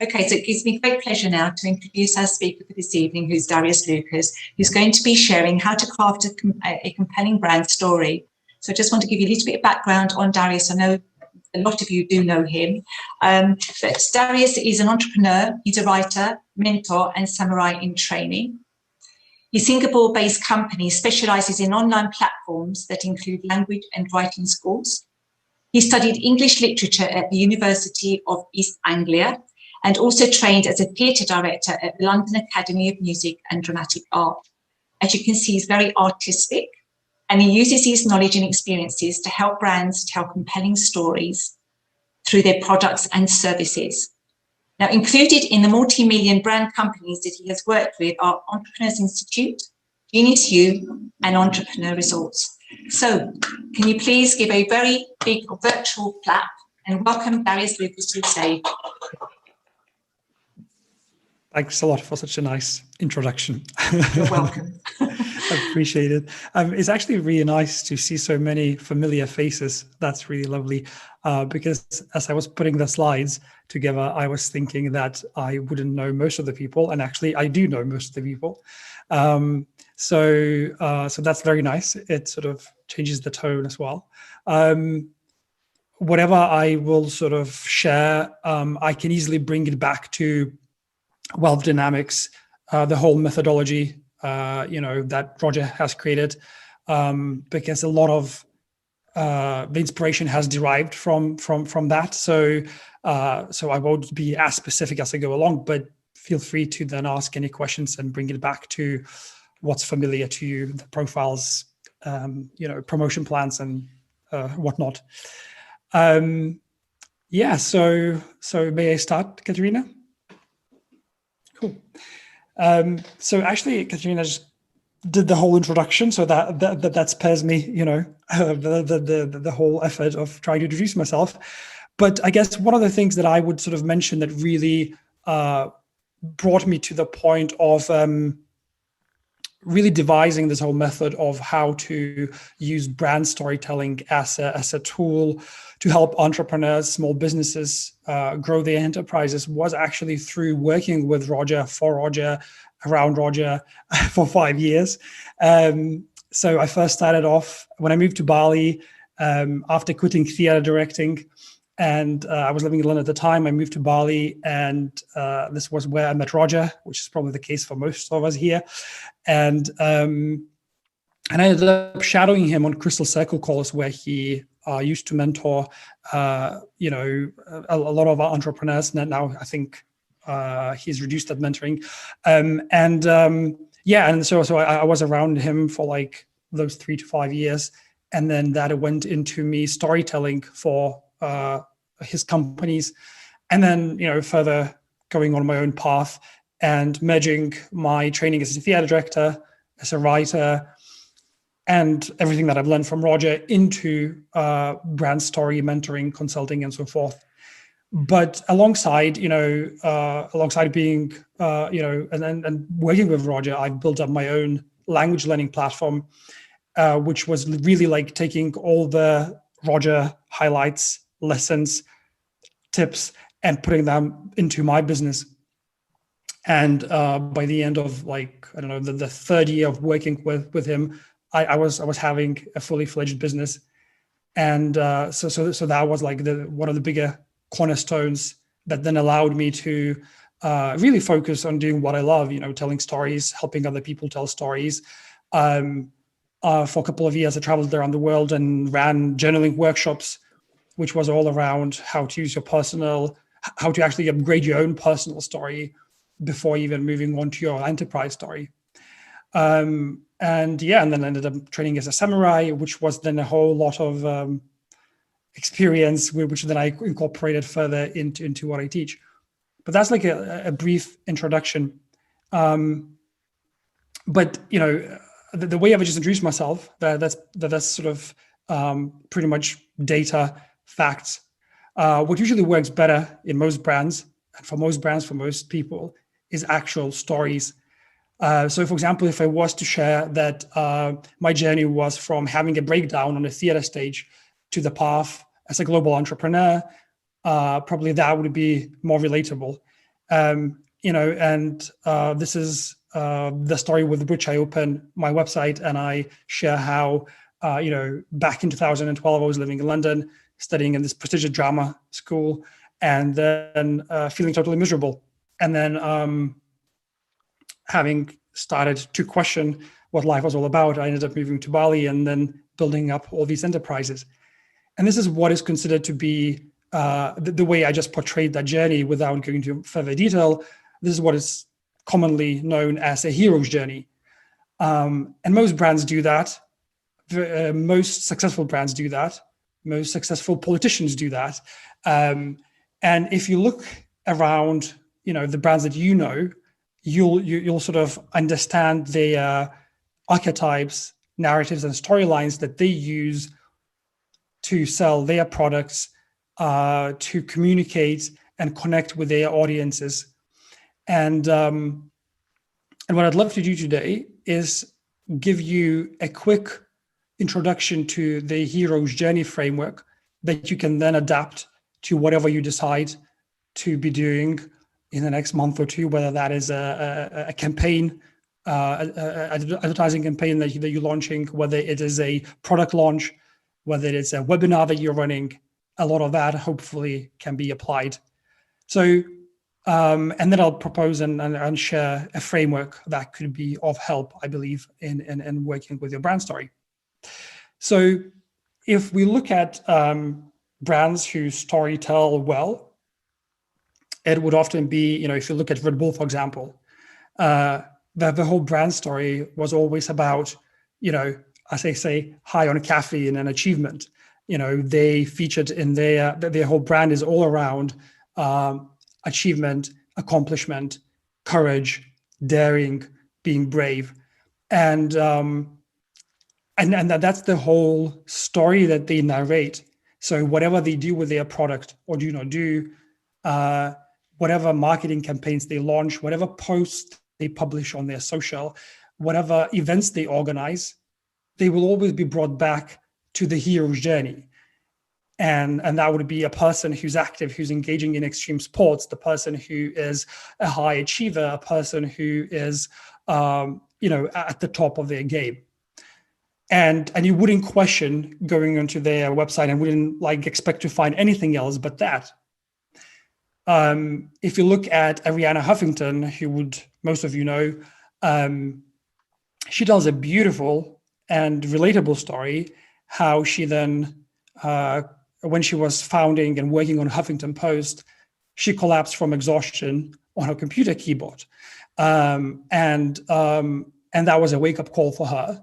Okay, so it gives me great pleasure now to introduce our speaker for this evening, who's Darius Lukas, who's going to be sharing how to craft a compelling brand story. So I just want to give you a little bit of background on Darius. I know a lot of you do know him, but Darius is an entrepreneur, he's a writer, mentor, and samurai in training. His Singapore-based company specializes in online platforms that include language and writing schools. He studied English literature at the University of East Anglia and also trained as a theatre director at the London Academy of Music and Dramatic Art. As you can see, he's very artistic, and he uses his knowledge and experiences to help brands tell compelling stories through their products and services. Now, included in the multi-million brand companies that he has worked with are Entrepreneurs Institute, Genius U, and Entrepreneur Resorts. So, can you please give a very big virtual clap and welcome Darius Lukas to the stage. Thanks a lot for such a nice introduction. You're welcome. I appreciate it. It's actually really nice to see so many familiar faces. That's really lovely. Because as I was putting the slides together, I was thinking that I wouldn't know most of the people, and actually I do know most of the people. So that's very nice. It sort of changes the tone as well. Whatever I will sort of share, I can easily bring it back to wealth dynamics, the whole methodology, that Roger has created, because a lot of the inspiration has derived from that. So I won't be as specific as I go along, but feel free to then ask any questions and bring it back to what's familiar to you, the profiles, promotion plans and whatnot. So may I start, Katerina? Cool. So actually, Katerina just did the whole introduction, so that spares me, the whole effort of trying to introduce myself. But I guess one of the things that I would sort of mention that really brought me to the point of really devising this whole method of how to use brand storytelling as a tool to help entrepreneurs, small businesses grow their enterprises was actually through working with Roger, for Roger, around Roger for 5 years. So I first started off when I moved to Bali after quitting theater directing, and I was living in London at the time. I moved to Bali, and this was where I met Roger, which is probably the case for most of us here. And I ended up shadowing him on Crystal Circle calls, where he used to mentor, a lot of our entrepreneurs. And now I think he's reduced that mentoring. And so I was around him for like those 3 to 5 years. And then that went into me storytelling for his companies. And then, further going on my own path and merging my training as a theater director, as a writer, and everything that I've learned from Roger into brand story, mentoring, consulting, and so forth. But alongside being, and working with Roger, I've built up my own language learning platform, which was really like taking all the Roger highlights, lessons, tips, and putting them into my business. And by the end of the third year of working with him, I was having a fully fledged business. And so that was like one of the bigger cornerstones that then allowed me to really focus on doing what I love, telling stories, helping other people tell stories. For a couple of years, I traveled around the world and ran journaling workshops, which was all around how to use how to actually upgrade your own personal story before even moving on to your enterprise story. And then ended up training as a samurai, which was then a whole lot of experience, which then I incorporated further into what I teach. But that's like a brief introduction. But the way I've just introduced myself, that's sort of pretty much data, facts. What usually works better in most brands, and for most people, is actual stories. So, for example, if I was to share that my journey was from having a breakdown on a theater stage to the path as a global entrepreneur, probably that would be more relatable. And this is the story with which I open my website, and I share how, back in 2012, I was living in London, studying in this prestigious drama school, and then feeling totally miserable. And then having started to question what life was all about, I ended up moving to Bali and then building up all these enterprises. And this is what is considered to be the way I just portrayed that journey without going into further detail. This is what is commonly known as a hero's journey. And most brands do that. Most successful brands do that. Most successful politicians do that. And if you look around, the brands that you'll sort of understand their archetypes, narratives, and storylines that they use to sell their products, to communicate and connect with their audiences. And what I'd love to do today is give you a quick introduction to the hero's journey framework that you can then adapt to whatever you decide to be doing in the next month or two, whether that is a campaign, advertising campaign that you're launching, whether it is a product launch, whether it's a webinar that you're running. A lot of that hopefully can be applied. So, and then I'll propose and share a framework that could be of help, I believe, in working with your brand story. So if we look at brands who story tell well, it would often be, if you look at Red Bull, for example, the whole brand story was always about, as they say, high on caffeine and achievement. They featured in their whole brand is all around achievement, accomplishment, courage, daring, being brave. And that's the whole story that they narrate. So whatever they do with their product or do not do, whatever marketing campaigns they launch, whatever posts they publish on their social, whatever events they organize, they will always be brought back to the hero's journey. And that would be a person who's active, who's engaging in extreme sports, the person who is a high achiever, a person who is, at the top of their game. And you wouldn't question going onto their website and wouldn't expect to find anything else but that. If you look at Arianna Huffington, who would most of you know, she tells a beautiful and relatable story, how she then, when she was founding and working on Huffington Post, she collapsed from exhaustion on her computer keyboard. And that was a wake-up call for her.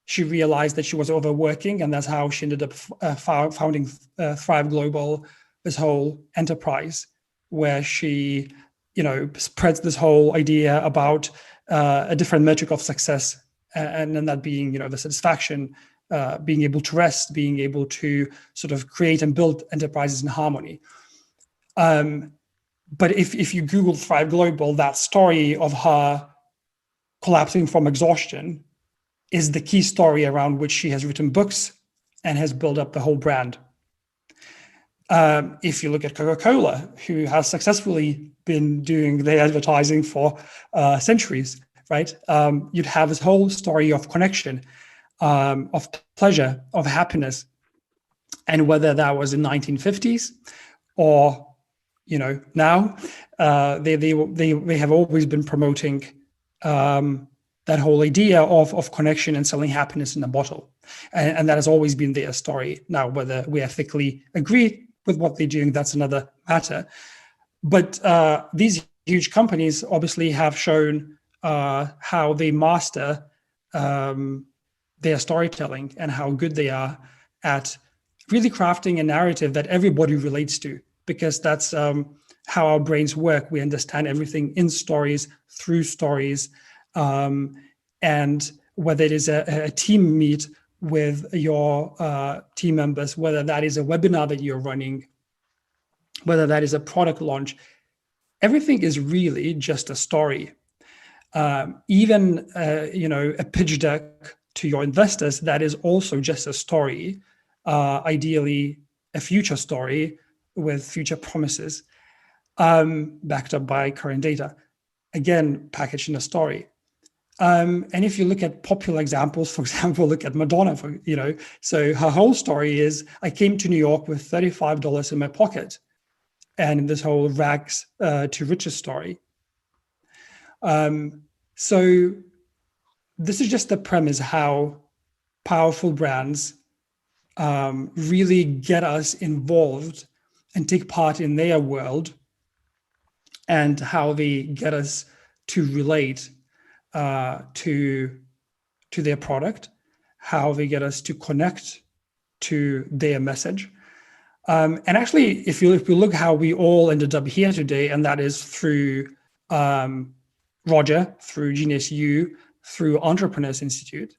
She realized that she was overworking, and that's how she ended up founding Thrive Global, this whole enterprise, where she, spreads this whole idea about a different metric of success, and then that being, the satisfaction, being able to rest, being able to sort of create and build enterprises in harmony. But if you Google Thrive Global, that story of her collapsing from exhaustion is the key story around which she has written books and has built up the whole brand. If you look at Coca-Cola, who has successfully been doing their advertising for centuries, right? You'd have this whole story of connection, of pleasure, of happiness. And whether that was in 1950s or, now, they have always been promoting that whole idea of connection and selling happiness in a bottle. And that has always been their story. Now, whether we ethically agree with what they're doing, that's another matter. But these huge companies obviously have shown how they master their storytelling and how good they are at really crafting a narrative that everybody relates to, because that's how our brains work. We understand everything in stories, through stories. And whether it is a team meet with your team members, whether that is a webinar that you're running, whether that is a product launch, everything is really just a story. Even a pitch deck to your investors, that is also just a story, ideally a future story with future promises. backed up by current data, again, packaged in a story. And if you look at popular examples, for example, look at Madonna, so her whole story is, I came to New York with $35 in my pocket, and this whole rags to riches story. So this is just the premise how powerful brands really get us involved and take part in their world, and how they get us to relate to their product, how they get us to connect to their message. And actually, if we look how we all ended up here today, and that is through Roger, through Genius U, through Entrepreneurs Institute.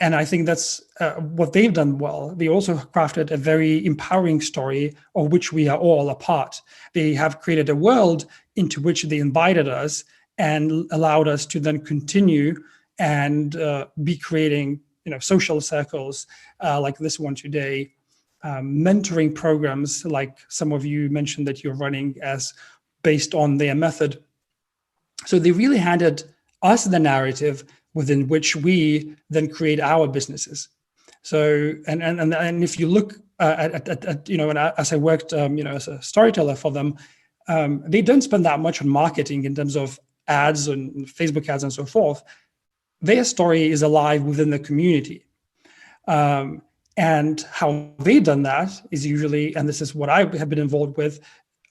And I think that's what they've done well. They also crafted a very empowering story of which we are all a part. They have created a world into which they invited us and allowed us to then continue and be creating, social circles like this one today, mentoring programs like some of you mentioned that you're running as based on their method. So they really handed us the narrative within which we then create our businesses. So, and if you look at and as I worked, as a storyteller for them, they don't spend that much on marketing in terms of ads and Facebook ads and so forth. Their story is alive within the community. And how they've done that is usually, and this is what I have been involved with,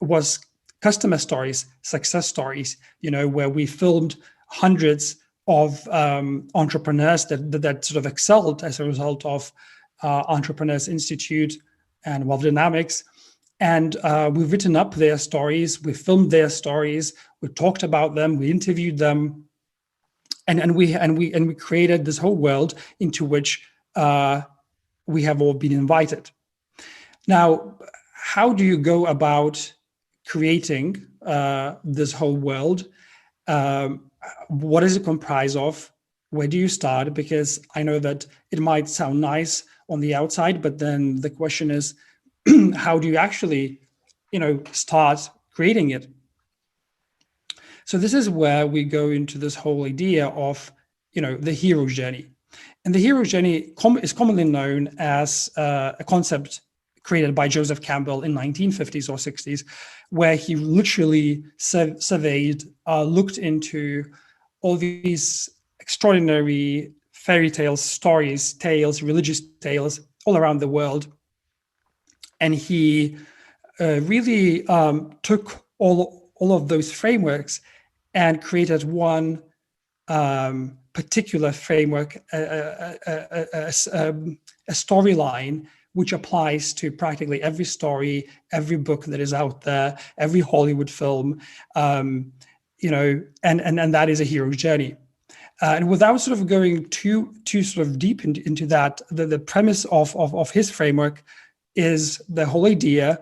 was customer stories, success stories, where we filmed hundreds of entrepreneurs that sort of excelled as a result of Entrepreneurs Institute and Wealth Dynamics. And we've written up their stories, we filmed their stories, we talked about them, we interviewed them, and we created this whole world into which we have all been invited. Now, how do you go about creating this whole world? What does it comprise of? Where do you start? Because I know that it might sound nice on the outside, but then the question is, how do you actually, start creating it? So this is where we go into this whole idea of, the hero's journey. And the hero's journey is commonly known as a concept created by Joseph Campbell in 1950s or 60s, where he literally surveyed, looked into all these extraordinary fairy tales, stories, tales, religious tales all around the world. And he really took all of those frameworks and created one particular framework, a storyline, which applies to practically every story, every book that is out there, every Hollywood film, and that is a hero's journey. And without sort of going too sort of deep into that, the premise of his framework is the whole idea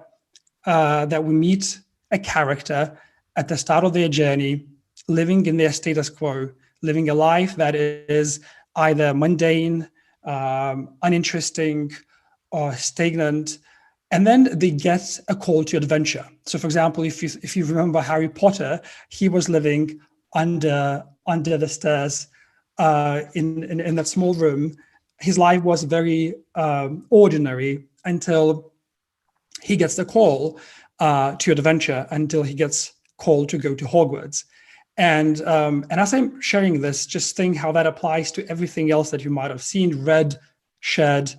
that we meet a character at the start of their journey, living in their status quo, living a life that is either mundane, uninteresting, or stagnant, and then they get a call to adventure. So, for example, if you remember Harry Potter, he was living under the stairs in that small room. His life was very ordinary until he gets the call to adventure, until he gets called to go to Hogwarts. And as I'm sharing this, just think how that applies to everything else that you might have seen, read, shared,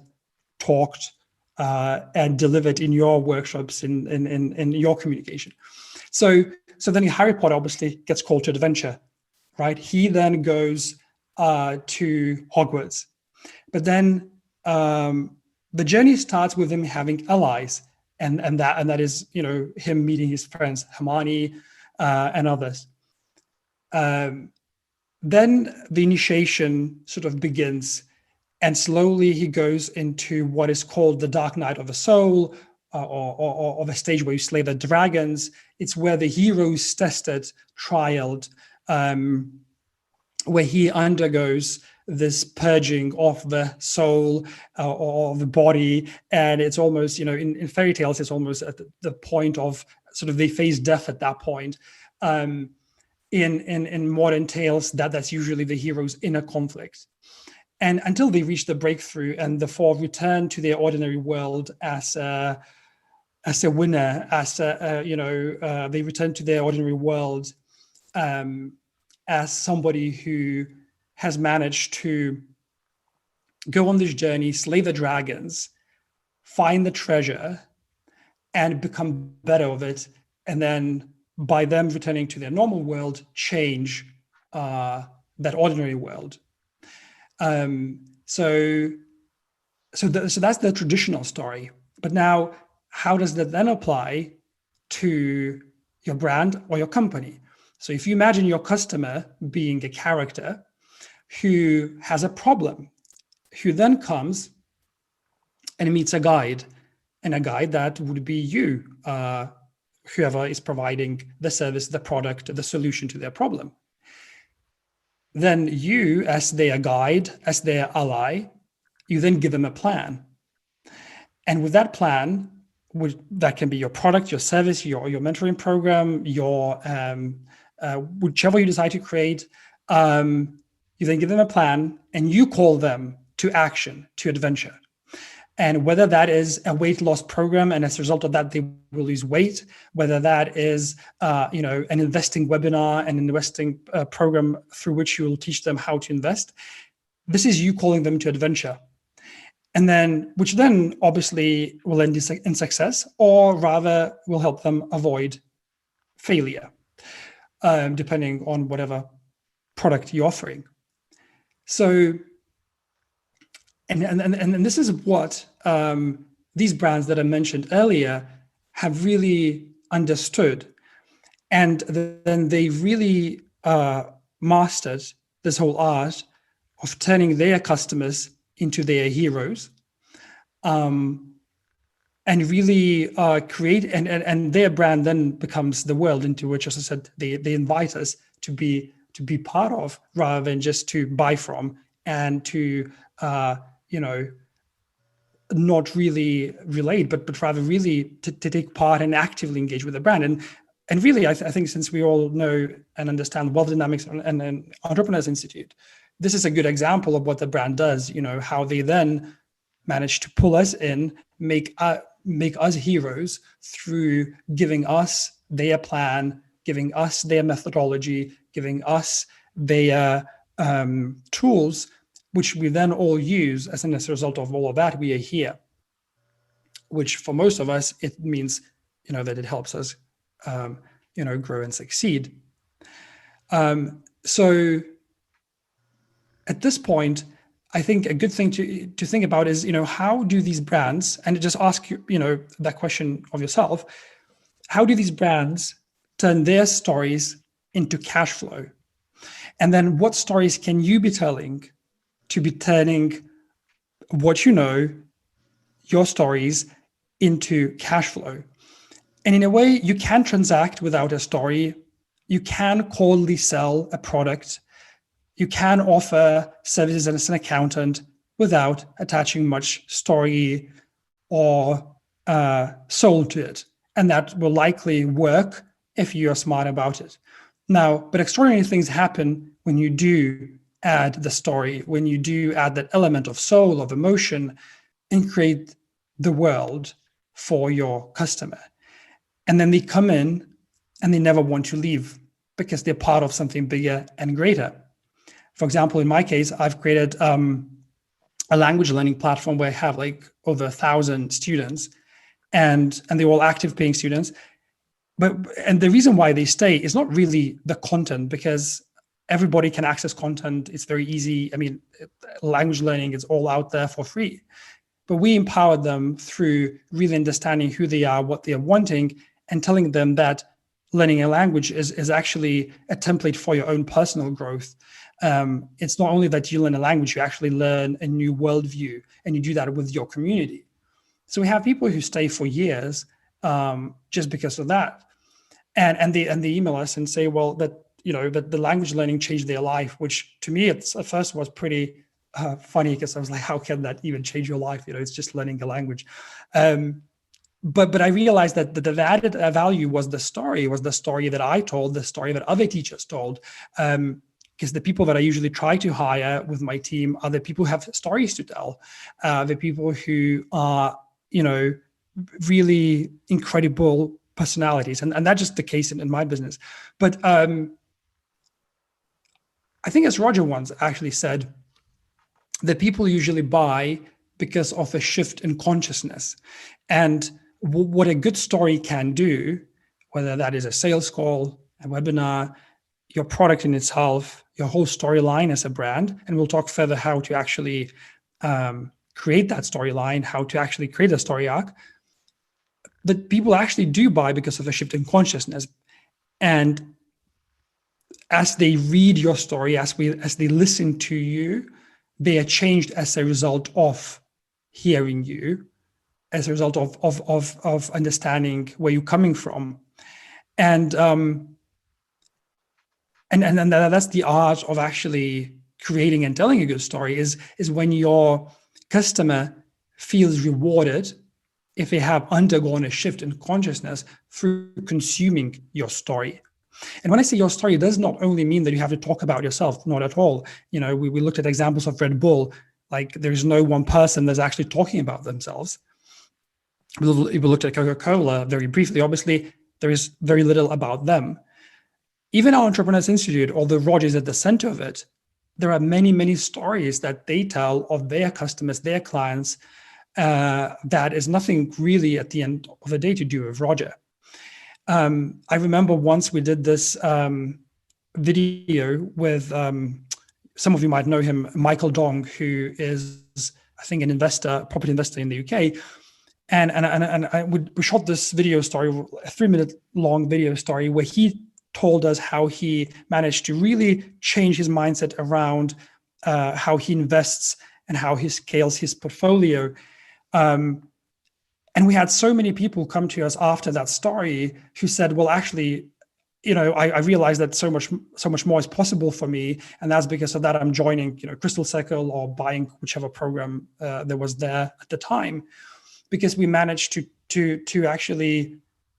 talked, and delivered in your workshops, in your communication. So then Harry Potter obviously gets called to adventure, right? He then goes to Hogwarts. But then the journey starts with him having allies, and that is, him meeting his friends, Hermione and others. Then the initiation sort of begins, and slowly he goes into what is called the dark night of the soul, or the stage where you slay the dragons. It's where the hero is tested, trialed, where he undergoes this purging of the soul or the body. And it's almost, in fairy tales, it's almost at the point of sort of they face death at that point. In modern tales, that's usually the hero's inner conflict. And until they reach the breakthrough and therefore return to their ordinary world as a winner, they return to their ordinary world as somebody who has managed to go on this journey, slay the dragons, find the treasure, and become better of it. And then by them returning to their normal world, change that ordinary world. So that's the traditional story. But now, how does that then apply to your brand or your company? So if you imagine your customer being a character who has a problem, who then comes and meets a guide, and a guide that would be you, whoever is providing the service, the product, the solution to their problem. Then you, as their guide, as their ally, you then give them a plan. And with that plan, that can be your product, your service, your mentoring program, your whichever you decide to create, you then give them a plan and you call them to action, to adventure. And whether that is a weight loss program, and as a result of that, they will lose weight, whether that is, an investing webinar, an investing program through which you will teach them how to invest, this is you calling them to adventure. And then, which then obviously will end in success, or rather will help them avoid failure, depending on whatever product you're offering. So, and this is what these brands that I mentioned earlier have really understood. And then they really mastered this whole art of turning their customers into their heroes, and really create, and their brand then becomes the world into which, as I said, they invite us to be part of, rather than just to buy from and to not really relate, but rather really to take part and actively engage with the brand. And really, I think since we all know and understand Wealth Dynamics and Entrepreneurs Institute, this is a good example of what the brand does, how they then manage to pull us in, make us heroes through giving us their plan, giving us their methodology, giving us their tools, which we then all use. As a result of all of that, we are here, which for most of us, it means, that it helps us, grow and succeed. So at this point, I think a good thing to think about is, how do these brands, and just ask you, that question of yourself, how do these brands turn their stories into cash flow? And then what stories can you be telling to be turning what your stories into cash flow? And in a way, you can transact without a story. You can coldly sell a product. You can offer services as an accountant without attaching much story or soul to it. And that will likely work if you are smart about it. Now, but extraordinary things happen when you do add the story, when you do add that element of soul, of emotion, and create the world for your customer. And then they come in and they never want to leave because they're part of something bigger and greater. For example, in my case, I've created a language learning platform where I have like over 1,000 students, and they're all active paying students. And the reason why they stay is not really the content, because everybody can access content. It's very easy. I mean, language learning is all out there for free. But we empower them through really understanding who they are, what they are wanting, and telling them that learning a language is actually a template for your own personal growth. It's not only that you learn a language, you actually learn a new worldview, and you do that with your community. So we have people who stay for years just because of that. And they email us and say, well, that the language learning changed their life, which to me at first was pretty funny, because I was like, how can that even change your life? It's just learning a language. but I realized that the added value was the story that I told, the story that other teachers told. Because the people that I usually try to hire with my team are the people who have stories to tell, the people who are, really incredible personalities. And that's just the case in my business. But I think, as Roger once actually said, that people usually buy because of a shift in consciousness. And what a good story can do, whether that is a sales call, a webinar, your product in itself, your whole storyline as a brand, and we'll talk further how to actually create that storyline, how to actually create a story arc, that people actually do buy because of a shift in consciousness. And as they read your story, as they listen to you, they are changed as a result of hearing you, as a result of understanding where you're coming from. And that's the art of actually creating and telling a good story, is when your customer feels rewarded if they have undergone a shift in consciousness through consuming your story. And when I say your story, it does not only mean that you have to talk about yourself, not at all. We looked at examples of Red Bull, like there's no one person that's actually talking about themselves. We looked at Coca-Cola very briefly. Obviously, there is very little about them. Even our Entrepreneurs Institute, although Roger is at the center of it, there are many, many stories that they tell of their customers, their clients, that is nothing really at the end of the day to do with Roger. I remember once we did this video with, some of you might know him, Michael Dong, who is, I think, an investor, property investor in the UK. And we shot this video story, a 3-minute long video story, where he told us how he managed to really change his mindset around how he invests and how he scales his portfolio. And we had so many people come to us after that story who said, well, actually, I realized that so much more is possible for me. And that's because of that I'm joining, Crystal Circle, or buying whichever program that was there at the time, because we managed to actually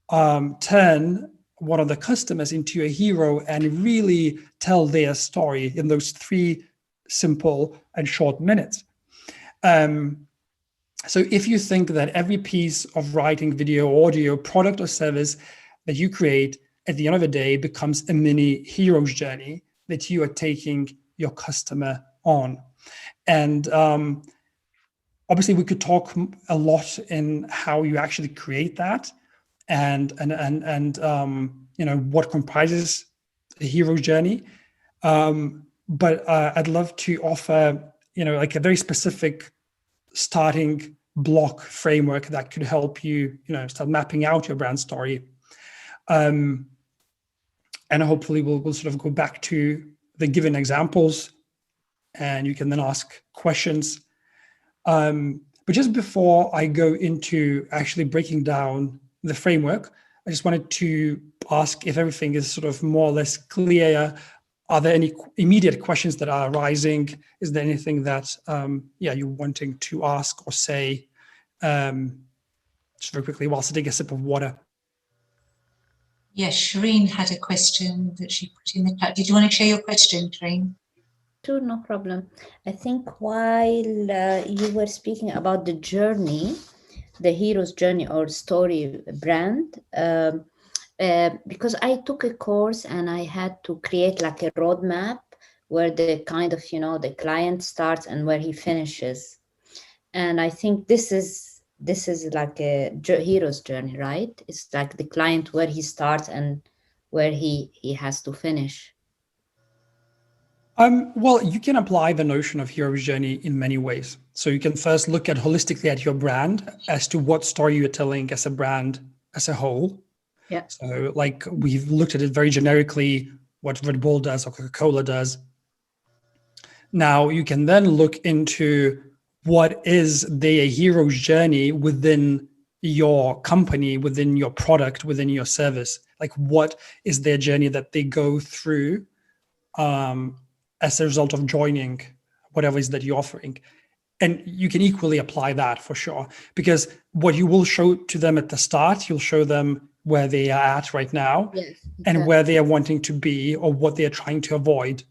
turn one of the customers into a hero and really tell their story in those 3 simple and short minutes. So if you think that every piece of writing, video, audio, product or service that you create at the end of the day becomes a mini hero's journey that you are taking your customer on. And obviously we could talk a lot in how you actually create that and what comprises a hero's journey. But I'd love to offer, like a very specific starting block framework that could help you, start mapping out your brand story. And hopefully we'll sort of go back to the given examples, and you can then ask questions. But just before I go into actually breaking down the framework, I just wanted to ask if everything is sort of more or less clear. Are there any immediate questions that are arising? Is there anything that you're wanting to ask or say? Just very quickly, while I take a sip of water. Yes, Shireen had a question that she put in the chat. Did you want to share your question, Shireen? Sure, no problem. I think while you were speaking about the journey, the hero's journey or story brand, because I took a course and I had to create like a roadmap where the kind of, the client starts and where he finishes. And I think this is like a hero's journey, right? It's like the client where he starts and where he has to finish. Well, you can apply the notion of hero's journey in many ways. So you can first look at holistically at your brand as to what story you're telling as a brand as a whole. Yeah. So like we've looked at it very generically, what Red Bull does or Coca-Cola does. Now you can then look into what is their hero's journey within your company, within your product, within your service. Like what is their journey that they go through as a result of joining whatever it is that you're offering. and you can equally apply that for sure, because what you will show to them at the start, you'll show them where they are at right now, Yes, and exactly. where they are wanting to be or what they are trying to avoid,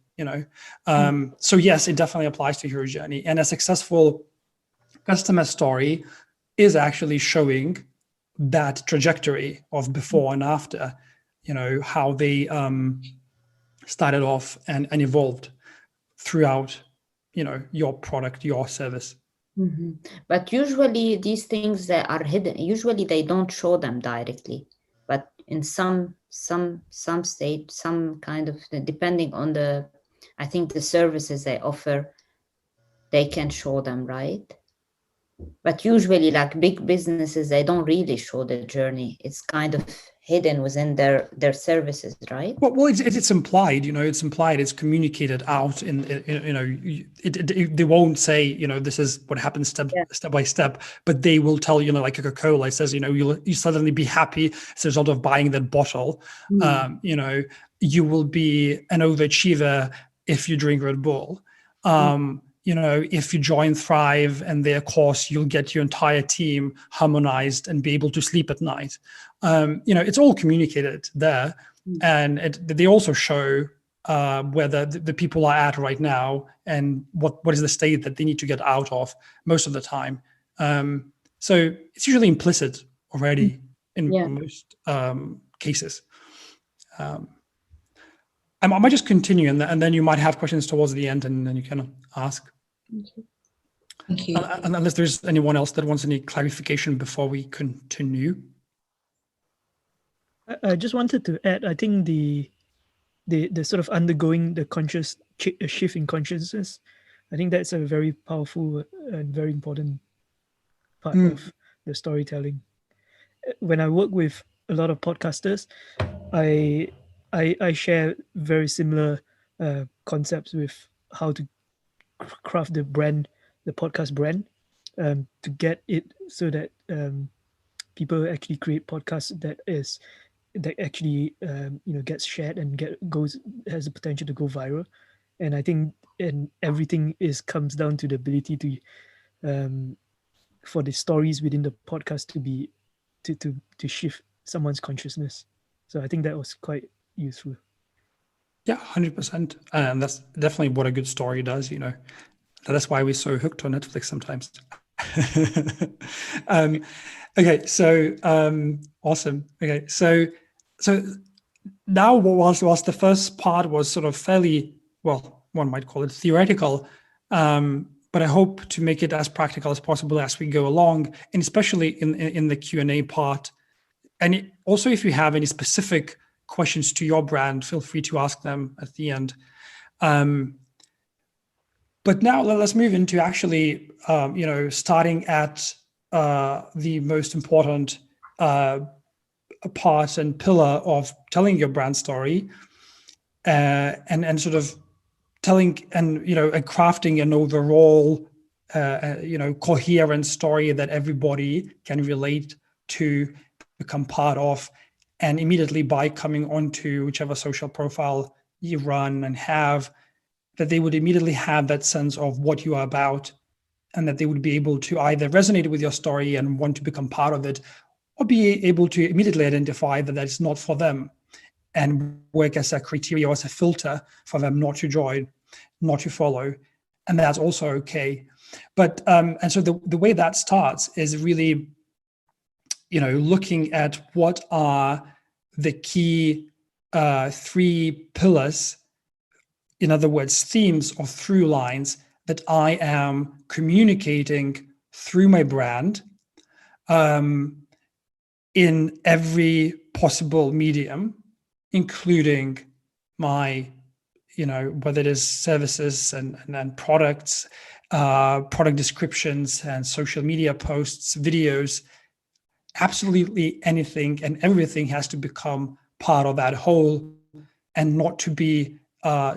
So yes, it definitely applies to your journey. And a successful customer story is actually showing that trajectory of before and after, how they started off and evolved throughout, your product, your service. Mhm. But usually these things that are hidden, usually they don't show them directly, but in some state, some kind of, depending on I think the services they offer, they can show them, right? But usually, like big businesses, they don't really show the journey. It's kind of hidden within their services, right? Well, it's implied, it's implied, it's communicated out they won't say, this is what happens step by step, but they will tell, like Coca-Cola says, you suddenly be happy as a result of buying that bottle. You will be an overachiever if you drink Red Bull. If you join Thrive and their course, you'll get your entire team harmonized and be able to sleep at night. It's all communicated there. And they also show where the people are at right now and what is the state that they need to get out of most of the time. So it's usually implicit already in most cases. I might just continue, and then you might have questions towards the end, and then you can ask. Thank you. Unless there's anyone else that wants any clarification before we continue. I just wanted to add, I think the sort of undergoing the conscious shift in consciousness, I think that's a very powerful and very important part of the storytelling. When I work with a lot of podcasters, I share very similar concepts with how to craft the brand, the podcast brand, to get it so that people actually create podcasts that actually gets shared and has the potential to go viral. And I think everything comes down to the ability to for the stories within the podcast to be to shift someone's consciousness. So I think that was quite useful. Yeah, 100%. And that's definitely what a good story does, That's why we're so hooked on Netflix sometimes. Okay, so awesome. Okay, so now whilst the first part was sort of fairly, well, one might call it theoretical, but I hope to make it as practical as possible as we go along, and especially in the Q&A part. And also, if you have any specific questions to your brand, feel free to ask them at the end. But now let's move into actually, starting at the most important part and pillar of telling your brand story, and sort of telling and and crafting an overall coherent story that everybody can relate to, become part of, and immediately by coming onto whichever social profile you run and have, that they would immediately have that sense of what you are about, and that they would be able to either resonate with your story and want to become part of it, or be able to immediately identify that that's not for them and work as a criteria or as a filter for them not to join, not to follow. And that's also okay. But and so the way that starts is really, looking at what are the key 3 pillars, in other words, themes or through lines that I am communicating through my brand in every possible medium, including my, whether it is services and products, product descriptions and social media posts, videos, absolutely anything and everything has to become part of that whole and not to be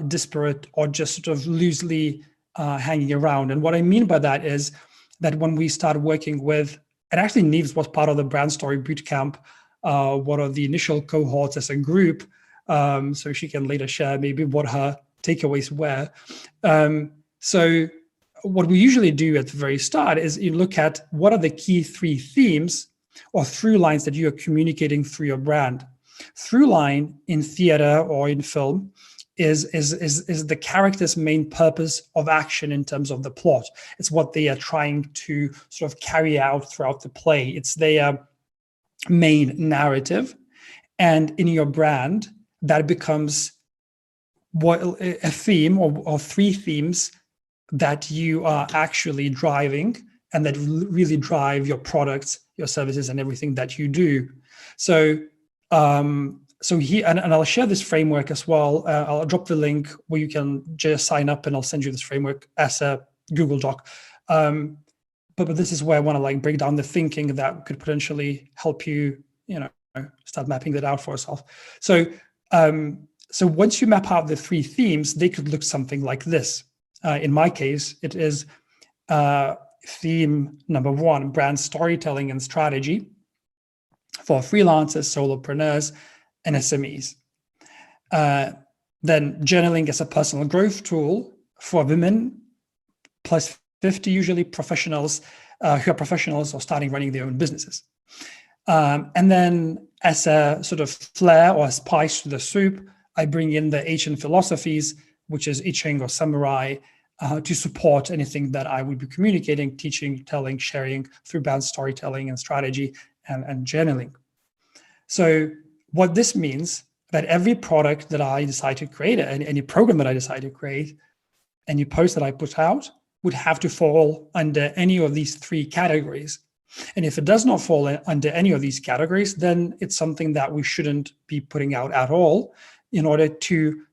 disparate or just sort of loosely hanging around. And what I mean by that is that when we start working with, and actually Neves was part of the Brand Story Bootcamp, one of the initial cohorts as a group, so she can later share maybe what her takeaways were. So what we usually do at the very start is you look at what are the key 3 themes or through lines that you are communicating through your brand. Through line in theater or in film is the character's main purpose of action in terms of the plot. It's what they are trying to sort of carry out throughout the play. It's their main narrative. And in your brand, that becomes what a theme or 3 themes that you are actually driving and that really drive your products, your services, and everything that you do. So here, and I'll share this framework as well. I'll drop the link where you can just sign up, and I'll send you this framework as a Google Doc. But this is where I want to like break down the thinking that could potentially help you, start mapping that out for yourself. So once you map out the 3 themes, they could look something like this. In my case, it is theme number 1, brand storytelling and strategy for freelancers, solopreneurs, and SMEs. Then journaling as a personal growth tool for women plus 50, usually professionals who are professionals or starting running their own businesses. And then as a sort of flair or spice to the soup, I bring in the ancient philosophies, which is I Ching or samurai, to support anything that I would be communicating, teaching, telling, sharing through brand storytelling and strategy and journaling. So what this means that every product that I decide to create, and any program that I decide to create, any post that I put out would have to fall under any of these 3 categories. And if it does not fall under any of these categories, then it's something that we shouldn't be putting out at all in order to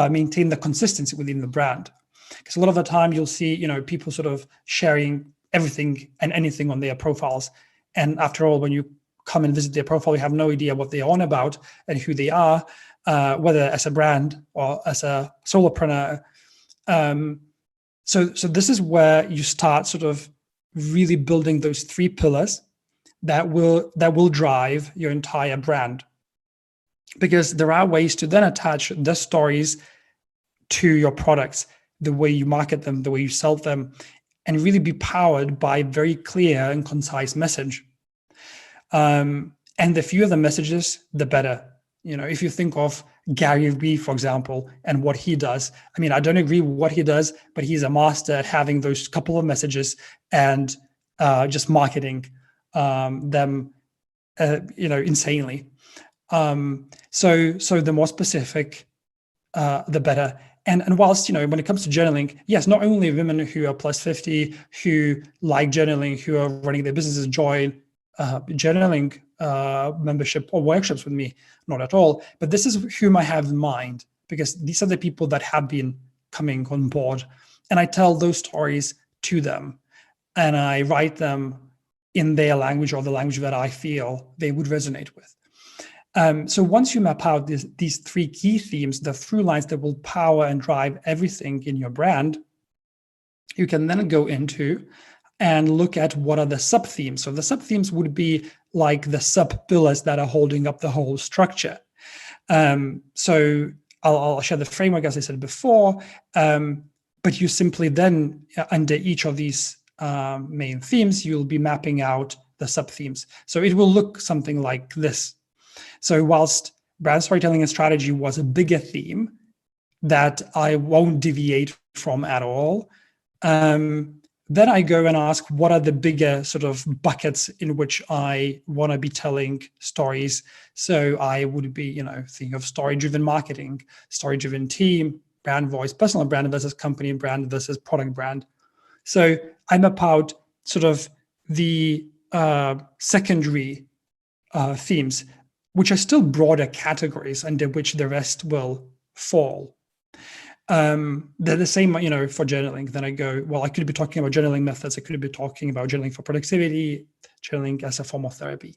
maintain the consistency within the brand. Because a lot of the time you'll see, people sort of sharing everything and anything on their profiles. And after all, when you come and visit their profile, you have no idea what they're on about and who they are, whether as a brand or as a solopreneur. So this is where you start sort of really building those 3 pillars that will drive your entire brand. Because there are ways to then attach the stories to your products, the way you market them, the way you sell them, and really be powered by very clear and concise message. And the fewer the messages, the better. If you think of Gary Vee, for example, and what he does, I don't agree with what he does, but he's a master at having those couple of messages and just marketing them, insanely. So the more specific, the better. And whilst, when it comes to journaling, yes, not only women who are plus 50, who like journaling, who are running their businesses, join journaling membership or workshops with me, not at all. But this is whom I have in mind, because these are the people that have been coming on board. And I tell those stories to them, and I write them in their language or the language that I feel they would resonate with. So once you map out these 3 key themes, the through lines that will power and drive everything in your brand, you can then go into and look at what are the sub-themes. So the sub-themes would be like the sub-pillars that are holding up the whole structure. So I'll share the framework, as I said before, but you simply then, under each of these main themes, you'll be mapping out the sub-themes. So it will look something like this. So whilst brand storytelling and strategy was a bigger theme that I won't deviate from at all, then I go and ask, what are the bigger sort of buckets in which I want to be telling stories? So I would be, thinking of story-driven marketing, story-driven team, brand voice, personal brand versus company brand versus product brand. So I map out sort of the secondary themes, which are still broader categories under which the rest will fall. They're the same, for journaling. Then I go, well, I could be talking about journaling methods. I could be talking about journaling for productivity, journaling as a form of therapy.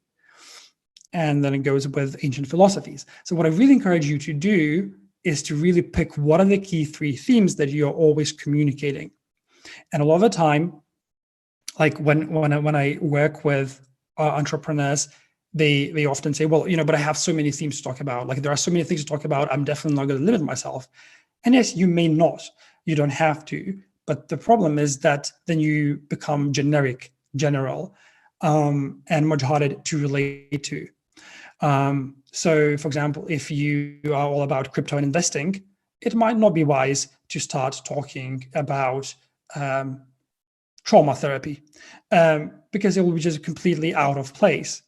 And then it goes with ancient philosophies. So what I really encourage you to do is to really pick what are the key 3 themes that you're always communicating. And a lot of the time, like when I work with entrepreneurs, they often say, well, but I have so many themes to talk about. Like there are so many things to talk about. I'm definitely not going to limit myself. And yes, you may not. You don't have to. But the problem is that then you become general, and much harder to relate to. So, for example, if you are all about crypto and investing, it might not be wise to start talking about trauma therapy, because it will be just completely out of place.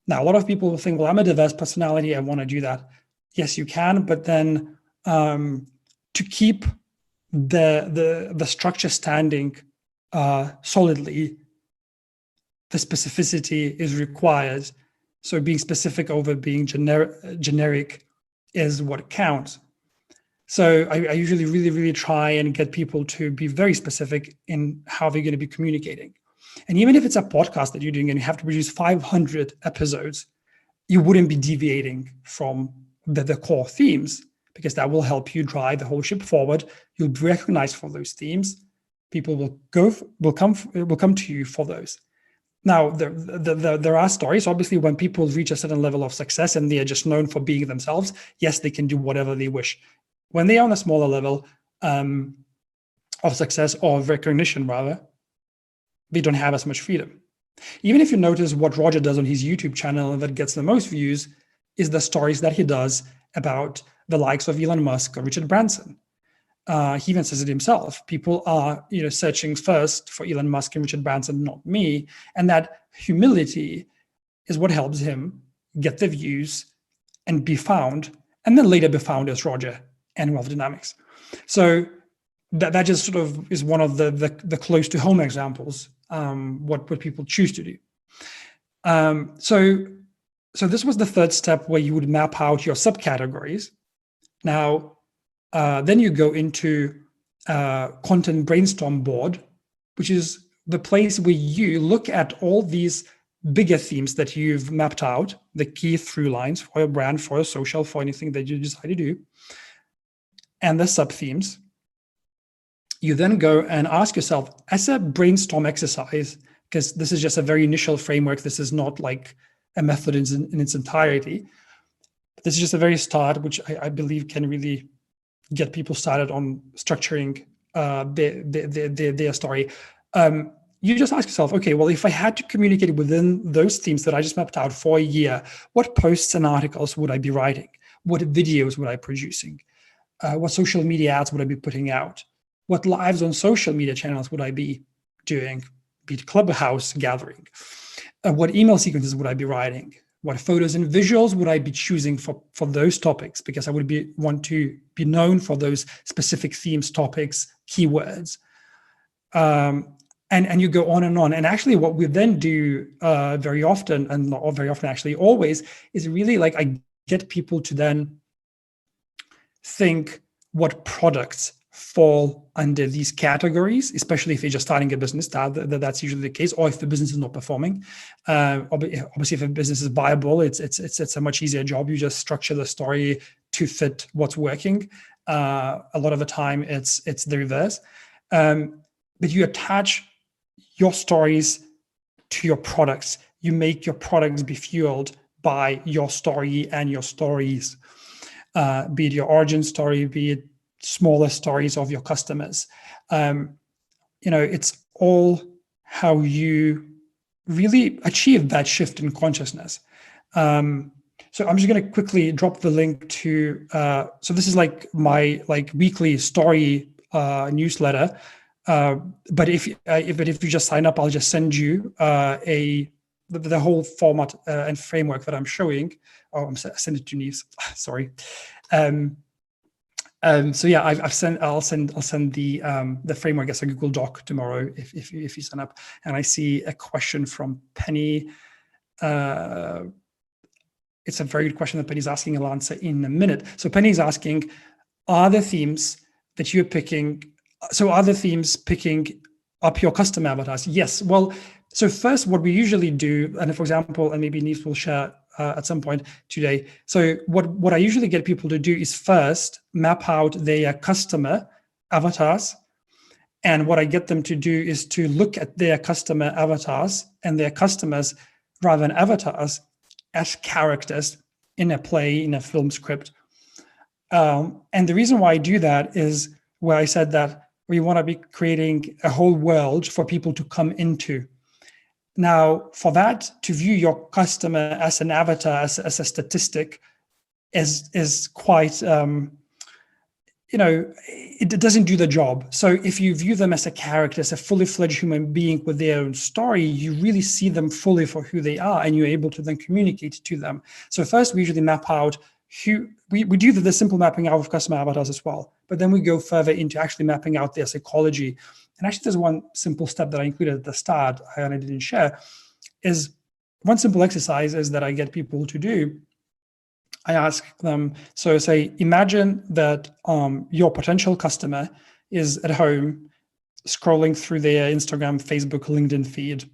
Now, a lot of people will think, well, I'm a diverse personality, I want to do that. Yes, you can, but then to keep the structure standing solidly, the specificity is required. So being specific over being generic is what counts. So I usually really try and get people to be very specific in how they're going to be communicating. And even if it's a podcast that you're doing and you have to produce 500 episodes, you wouldn't be deviating from the core themes, because that will help you drive the whole ship forward. You'll be recognized for those themes. People will come to you for those. Now, there are stories, obviously, when people reach a certain level of success and they are just known for being themselves. Yes, they can do whatever they wish. When they are on a smaller level of success or of recognition, rather, they don't have as much freedom. Even if you notice what Roger does on his YouTube channel that gets the most views is the stories that he does about the likes of Elon Musk or Richard Branson. He even says it himself. People are, searching first for Elon Musk and Richard Branson, not me. And that humility is what helps him get the views and be found, and then later be found as Roger and Wealth Dynamics. So that just sort of is one of the close to home examples, what people choose to do. So this was the third step, where you would map out your subcategories. Now, then you go into content brainstorm board, which is the place where you look at all these bigger themes that you've mapped out, the key through lines for your brand, for your social, for anything that you decide to do, and the sub themes. You then go and ask yourself, as a brainstorm exercise, because this is just a very initial framework, this is not like a method in its entirety. This is just a very start, which I believe can really get people started on structuring their story. You just ask yourself, okay, well, if I had to communicate within those themes that I just mapped out for a year, what posts and articles would I be writing? What videos would I be producing? What social media ads would I be putting out? What lives on social media channels would I be doing? Be it Clubhouse gathering? What email sequences would I be writing? What photos and visuals would I be choosing for those topics? Because I would want to be known for those specific themes, topics, keywords. And you go on and on. And actually what we then do very often, and not very often, actually always, is really like I get people to then think what products fall under these categories, especially if you're just starting a business. That's usually the case, or if the business is not performing. Obviously, if a business is viable, it's a much easier job. You just structure the story to fit what's working. A lot of the time, it's the reverse. But you attach your stories to your products. You make your products be fueled by your story and your stories, be it your origin story, be it smaller stories of your customers. It's all how you really achieve that shift in consciousness. So I'm just going to quickly drop the link to, so this is like my weekly story newsletter. But if you just sign up, I'll just send you the whole format and framework that I'm showing. Oh, I'm send it to Nives. Sorry. So yeah, I'll send the framework as a Google Doc tomorrow if you sign up. And I see a question from Penny. It's a very good question that Penny's asking. I'll answer in a minute. So Penny's asking, are the themes that you're picking? So are the themes picking up your custom avatars? Yes. Well, so first, what we usually do, and for example, and maybe Nives will share at some point today. So what I usually get people to do is first map out their customer avatars. And what I get them to do is to look at their customer avatars and their customers, rather than avatars, as characters in a play, in a film script. And the reason why I do that is where I said that, We want to be creating a whole world for people to come into. Now, for that, to view your customer as an avatar, as a statistic, is quite, it doesn't do the job. So if you view them as a character, as a fully fledged human being with their own story, you really see them fully for who they are, and you're able to then communicate to them. So first, we usually map out we do the simple mapping out of customer avatars as well, but then we go further into actually mapping out their psychology. And actually, there's one simple step that I included at the start and I didn't share, is one simple exercise is that I get people to do. I ask them, so say, imagine that your potential customer is at home scrolling through their Instagram, Facebook, LinkedIn feed.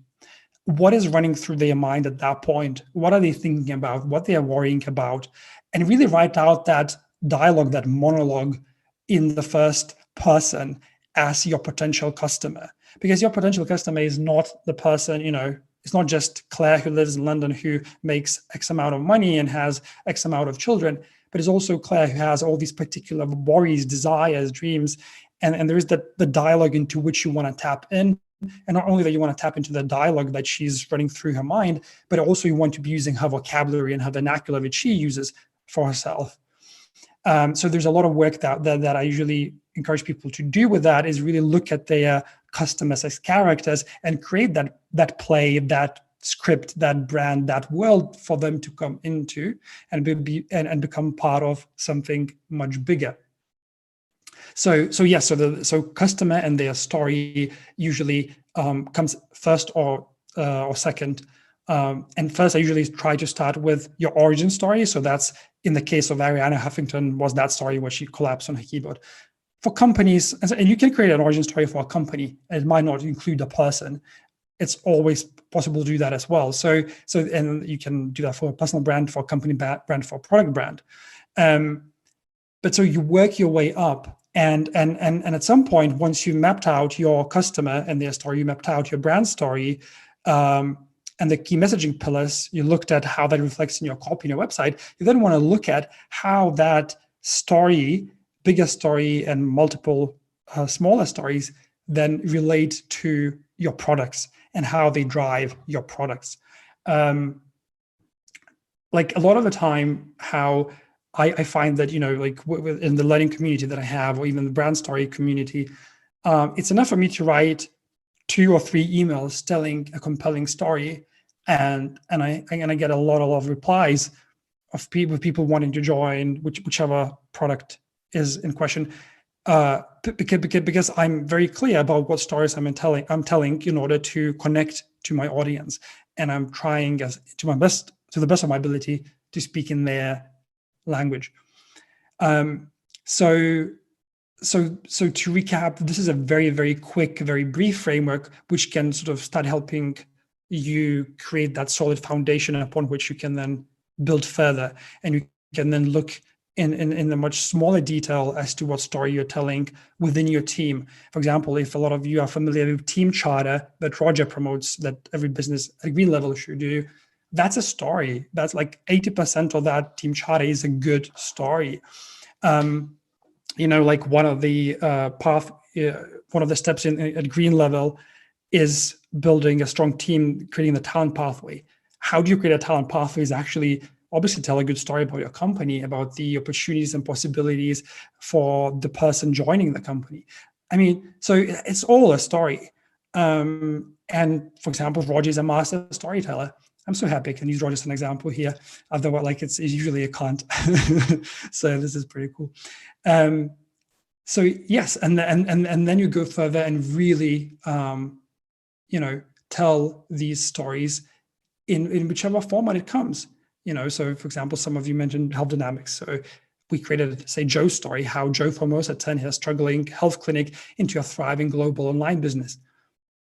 What is running through their mind at that point? What are they thinking about? What they are worrying about? And really write out that dialogue, that monologue in the first person as your potential customer. Because your potential customer is not the person, it's not just Claire who lives in London who makes X amount of money and has X amount of children, but it's also Claire who has all these particular worries, desires, dreams. And there is the dialogue into which you want to tap in. And not only that you want to tap into the dialogue that she's running through her mind, but also you want to be using her vocabulary and her vernacular that she uses for herself. So there's a lot of work that I usually encourage people to do with that, is really look at their customers as characters and create that play, that script, that brand, that world for them to come into and become part of something much bigger. So customer and their story usually comes first or second. And first, I usually try to start with your origin story. So that's, in the case of Arianna Huffington, was that story where she collapsed on her keyboard. For companies, and you can create an origin story for a company, and it might not include a person. It's always possible to do that as well. So and you can do that for a personal brand, for a company brand, for a product brand. But so you work your way up. And at some point, once you've mapped out your customer and their story, you mapped out your brand story, and the key messaging pillars, you looked at how that reflects in your copy and your website. You then want to look at how that story, bigger story and multiple smaller stories, then relate to your products and how they drive your products. Like a lot of the time, how I find that, like in the learning community that I have, or even the brand story community, it's enough for me to write 2 or 3 emails telling a compelling story, and I get a lot of replies of people wanting to join whichever product is in question, because I'm very clear about what stories I'm telling in order to connect to my audience, and I'm trying to the best of my ability to speak in their language. So to recap, this is a very, very quick, very brief framework, which can sort of start helping you create that solid foundation upon which you can then build further. And you can then look in a much smaller detail as to what story you're telling within your team. For example, if a lot of you are familiar with Team Charter that Roger promotes, that every business at green level should do, that's a story. That's like 80% of that Team Charter is a good story. Like one of the one of the steps at green level is building a strong team, creating the talent pathway. How do you create a talent pathway is actually obviously tell a good story about your company, about the opportunities and possibilities for the person joining the company. I mean, so it's all a story. And for example, Roger is a master storyteller. I'm so happy I can use Roger as an example here. Otherwise, it's usually a can't. So this is pretty cool. So yes, and then you go further and really, tell these stories in whichever format it comes. So for example, some of you mentioned health dynamics. So we created, say, Joe's story, how Joe Formosa turned his struggling health clinic into a thriving global online business.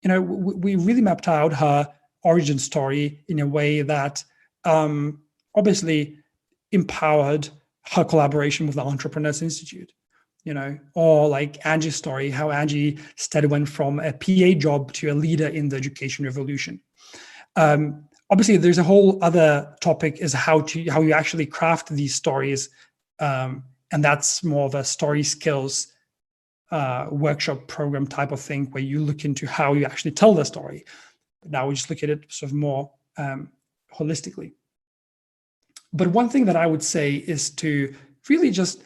We really mapped out her origin story in a way that obviously empowered her collaboration with the Entrepreneurs Institute. Or like Angie's story, how Angie instead went from a PA job to a leader in the education revolution. Obviously, there's a whole other topic is how you actually craft these stories, and that's more of a story skills workshop program type of thing where you look into how you actually tell the story. But now we just look at it sort of more holistically. But one thing that I would say is to really just,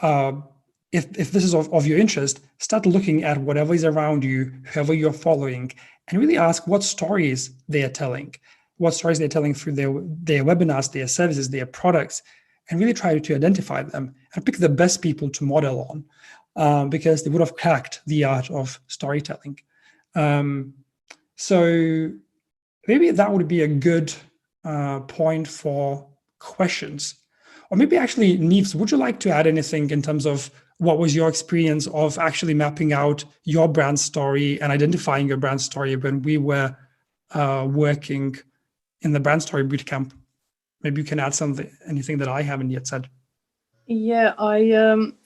if this is of your interest, start looking at whatever is around you, whoever you're following, and really ask what stories they are telling, what stories they're telling through their webinars, their services, their products, and really try to identify them and pick the best people to model on, because they would have cracked the art of storytelling. So maybe that would be a good point for questions. Or maybe actually, Neves, would you like to add anything in terms of what was your experience of actually mapping out your brand story and identifying your brand story when we were working in the Brand Story Bootcamp? Maybe you can add anything that I haven't yet said. Yeah,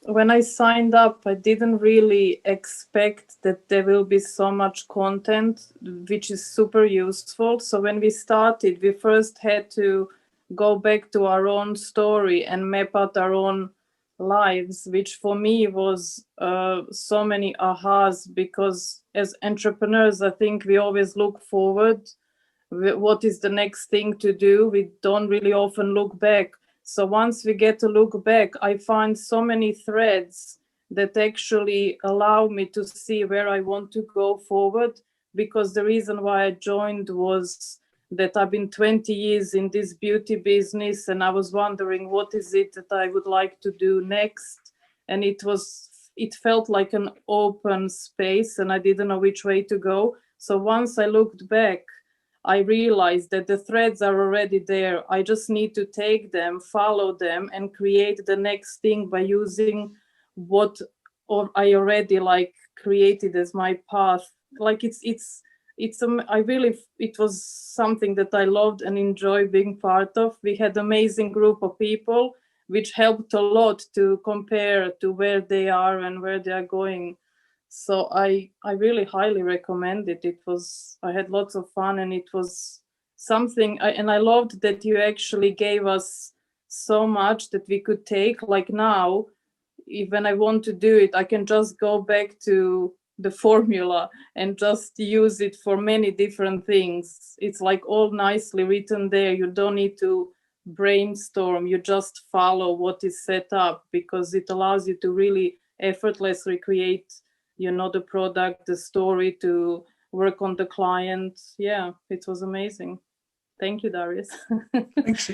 when I signed up, I didn't really expect that there will be so much content, which is super useful. So when we started, we first had to go back to our own story and map out our own lives, which for me was so many ahas, because as entrepreneurs, I think we always look forward. What is the next thing to do? We don't really often look back. So once we get to look back, I find so many threads that actually allow me to see where I want to go forward, because the reason why I joined was that I've been 20 years in this beauty business, and I was wondering what is it that I would like to do next. And it felt like an open space, and I didn't know which way to go. So once I looked back, I realized that the threads are already there. I just need to take them, follow them, and create the next thing by using what I already created as my path. It was something that I loved and enjoyed being part of. We had an amazing group of people, which helped a lot to compare to where they are and where they are going. So I really highly recommend it. I had lots of fun, and it was something, and I loved that you actually gave us so much that we could take. Like now, when I want to do it, I can just go back to the formula and just use it for many different things. It's like all nicely written there. You don't need to brainstorm. You just follow what is set up, because it allows you to really effortlessly create, the product, the story, to work on the client. Yeah, it was amazing. Thank you, Darius. Thanks,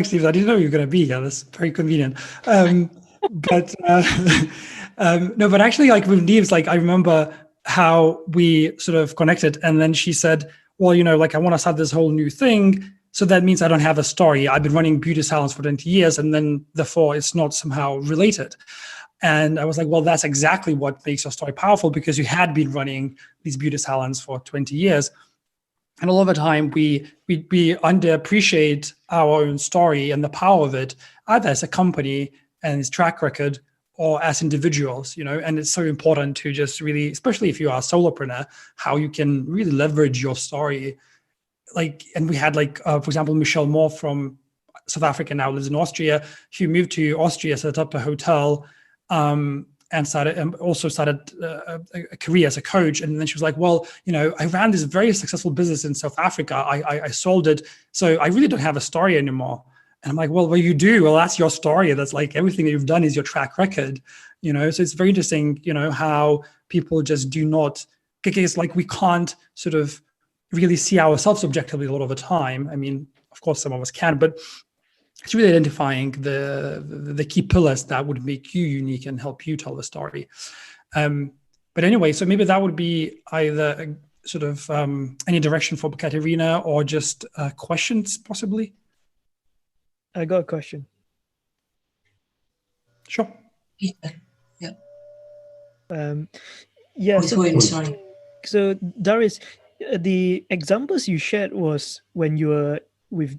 Steve. I didn't know you were going to be here. That's very convenient. But actually, with Neves, I remember how we sort of connected, and then she said, well, I want to start this whole new thing. So that means I don't have a story. I've been running beauty salons for 20 years, and then therefore it's not somehow related. And I was like, well, that's exactly what makes your story powerful, because you had been running these beauty salons for 20 years. And a lot of the time we underappreciate our own story and the power of it, either as a company and its track record, or as individuals, and it's so important to just really, especially if you are a solopreneur, how you can really leverage your story. And we had for example, Michelle Moore from South Africa, now lives in Austria. She moved to Austria, set up a hotel, and also started a career as a coach. And then she was like, well, I ran this very successful business in South Africa. I sold it. So I really don't have a story anymore. And I'm like, well, you do. Well, that's your story. That's everything that you've done is your track record, So it's very interesting, how people just do not, it's we can't sort of really see ourselves objectively a lot of the time. I mean, of course, some of us can, but it's really identifying the key pillars that would make you unique and help you tell the story. But anyway, so maybe that would be either sort of any direction for Katerina, or just questions possibly. I got a question. Sure. Yeah. Yeah. Sorry. So Darius, the examples you shared was when you were with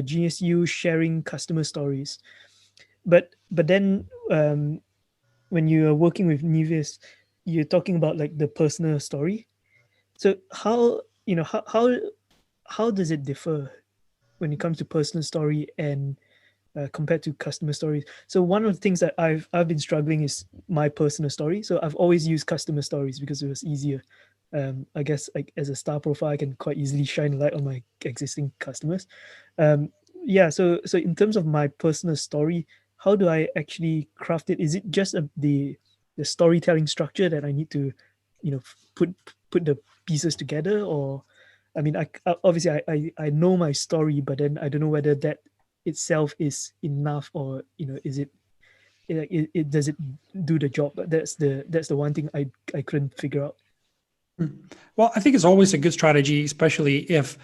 Genius U sharing customer stories, but then when you are working with Neves, you're talking about the personal story. So how does it differ when it comes to personal story and compared to customer stories. So one of the things that I've been struggling is my personal story. So I've always used customer stories because it was easier. I guess as a star profile, I can quite easily shine a light on my existing customers. So in terms of my personal story, how do I actually craft it? Is it just the storytelling structure that I need to, put the pieces together? Or, I mean, I obviously I know my story, but then I don't know whether that itself is enough, or is it does it do the job? But that's the one thing I couldn't figure out. Well, I think it's always a good strategy, especially if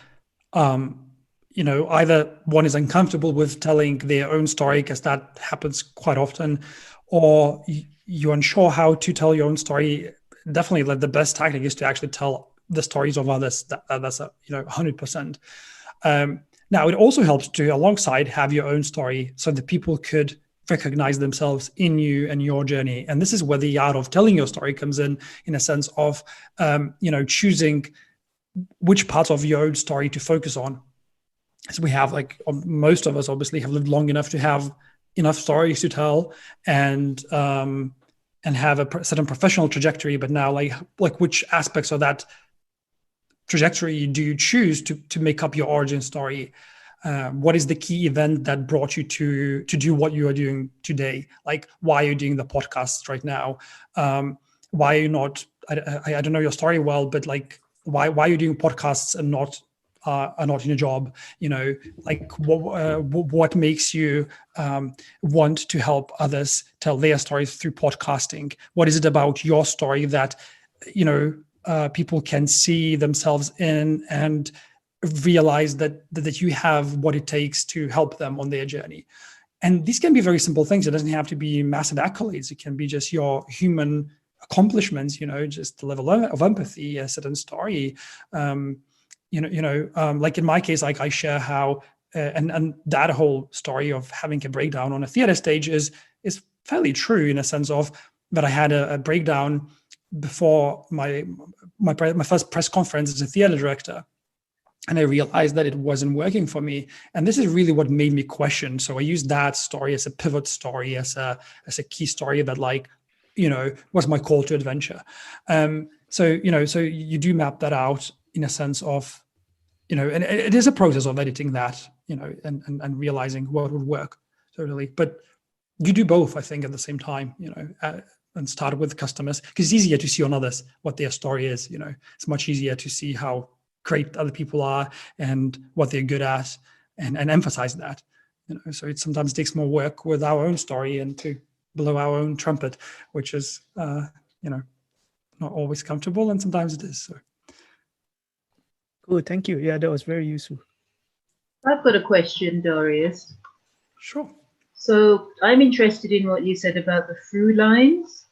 either one is uncomfortable with telling their own story, because that happens quite often, or you're unsure how to tell your own story. Definitely, like, the best tactic is to actually tell the stories of others. That's 100%. Now, it also helps to, alongside, have your own story, so that people could recognize themselves in you and your journey. And this is where the art of telling your story comes in a sense of, choosing which parts of your own story to focus on. So we have, most of us obviously have lived long enough to have enough stories to tell, and have a certain professional trajectory. But now, like which aspects of that trajectory do you choose to make up your origin story? What is the key event that brought you to do what you are doing today? Like, why are you doing the podcast right now? Why are you not? I don't know your story well, but like, why are you doing podcasts and not in a job? What makes you want to help others tell their stories through podcasting? What is it about your story that people can see themselves in and realize that you have what it takes to help them on their journey? And these can be very simple things. It doesn't have to be massive accolades. It can be just your human accomplishments, just the level of empathy, a certain story. Like in my case, like, I share how, and that whole story of having a breakdown on a theater stage is fairly true, in a sense of that I had a breakdown before my first press conference as a theater director. And I realized that it wasn't working for me. And this is really what made me question. So I used that story as a pivot story, as a key story that, was my call to adventure. So you do map that out in a sense of, and it is a process of editing that, and realizing what would work, totally. But you do both, I think, at the same time, and start with customers, because it's easier to see on others what their story is. It's much easier to see how great other people are and what they're good at, and emphasize that. So it sometimes takes more work with our own story and to blow our own trumpet, which is not always comfortable, and sometimes it is. So. Cool, thank you. Yeah, that was very useful. I've got a question, Darius. Sure. So I'm interested in what you said about the through lines.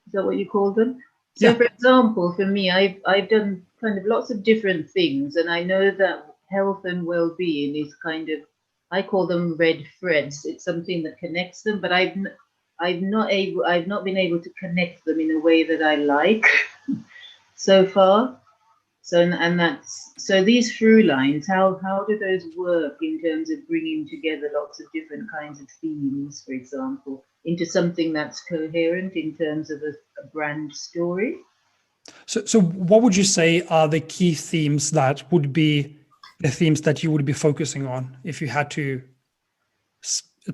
Is that what you call them? So, yeah. For example, for me, I've done kind of lots of different things, and I know that health and well-being is kind of, I call them red threads. It's something that connects them, but I've not been able to connect them in a way that I like so far. So these through lines, how do those work in terms of bringing together lots of different kinds of themes, for example, into something that's coherent in terms of a brand story? So what would you say are the key themes that would be the themes that you would be focusing on if you had to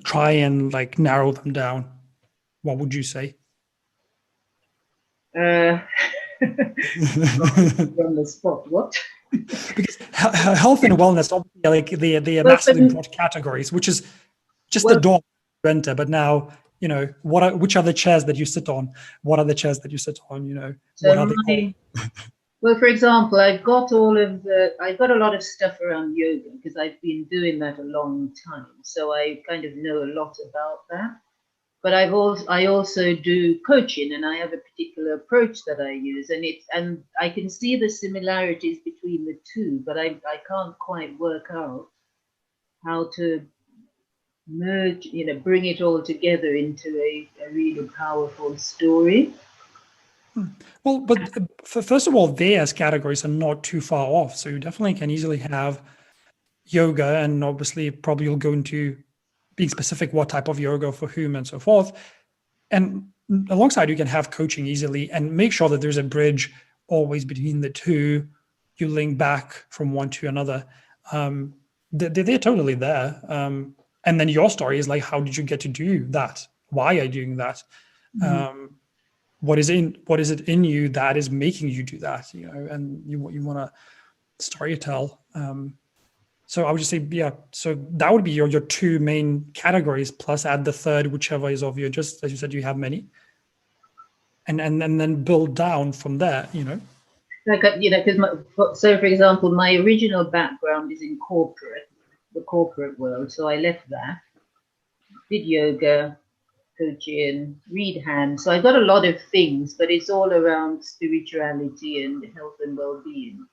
try and narrow them down? What would you say? On the spot, what? Because health and wellness, obviously, they are massively broad categories, which is just the door to enter. But now, which are the chairs that you sit on? What are the chairs that you sit on? What are they? Well, for example, I've got a lot of stuff around yoga because I've been doing that a long time, so I kind of know a lot about that. But I also do coaching, and I have a particular approach that I use, and I can see the similarities between the two, but I can't quite work out how to merge, bring it all together into a really powerful story. Well, but first of all, they as categories are not too far off, so you definitely can easily have yoga, and obviously probably you'll go into being specific, what type of yoga for whom and so forth. And alongside, you can have coaching easily and make sure that there's a bridge always between the two. You link back from one to another. They're totally there. And then your story is like, how did you get to do that? Why are you doing that? What is it in you that is making you do that? You know, and you want to storytell. So I would just say, yeah. So that would be your two main categories. Plus, add the third, whichever is of your. Just as you said, you have many, and then build down from there. You know, like because so for example, my original background is in the corporate world. So I left that, did yoga, coaching, read hands. So I got a lot of things, but it's all around spirituality and health and well-being.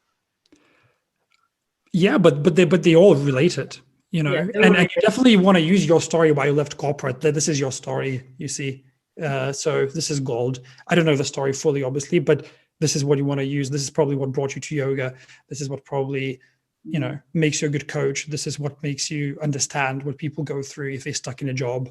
Yeah, but they all related, you know, Yeah, and you definitely want to use your story while you left corporate. That this is your story, you see. So this is gold. I don't know the story fully, obviously, but this is what you want to use. This is probably what brought you to yoga. This is what probably, you know, makes you a good coach. This is what makes you understand what people go through if they're stuck in a job.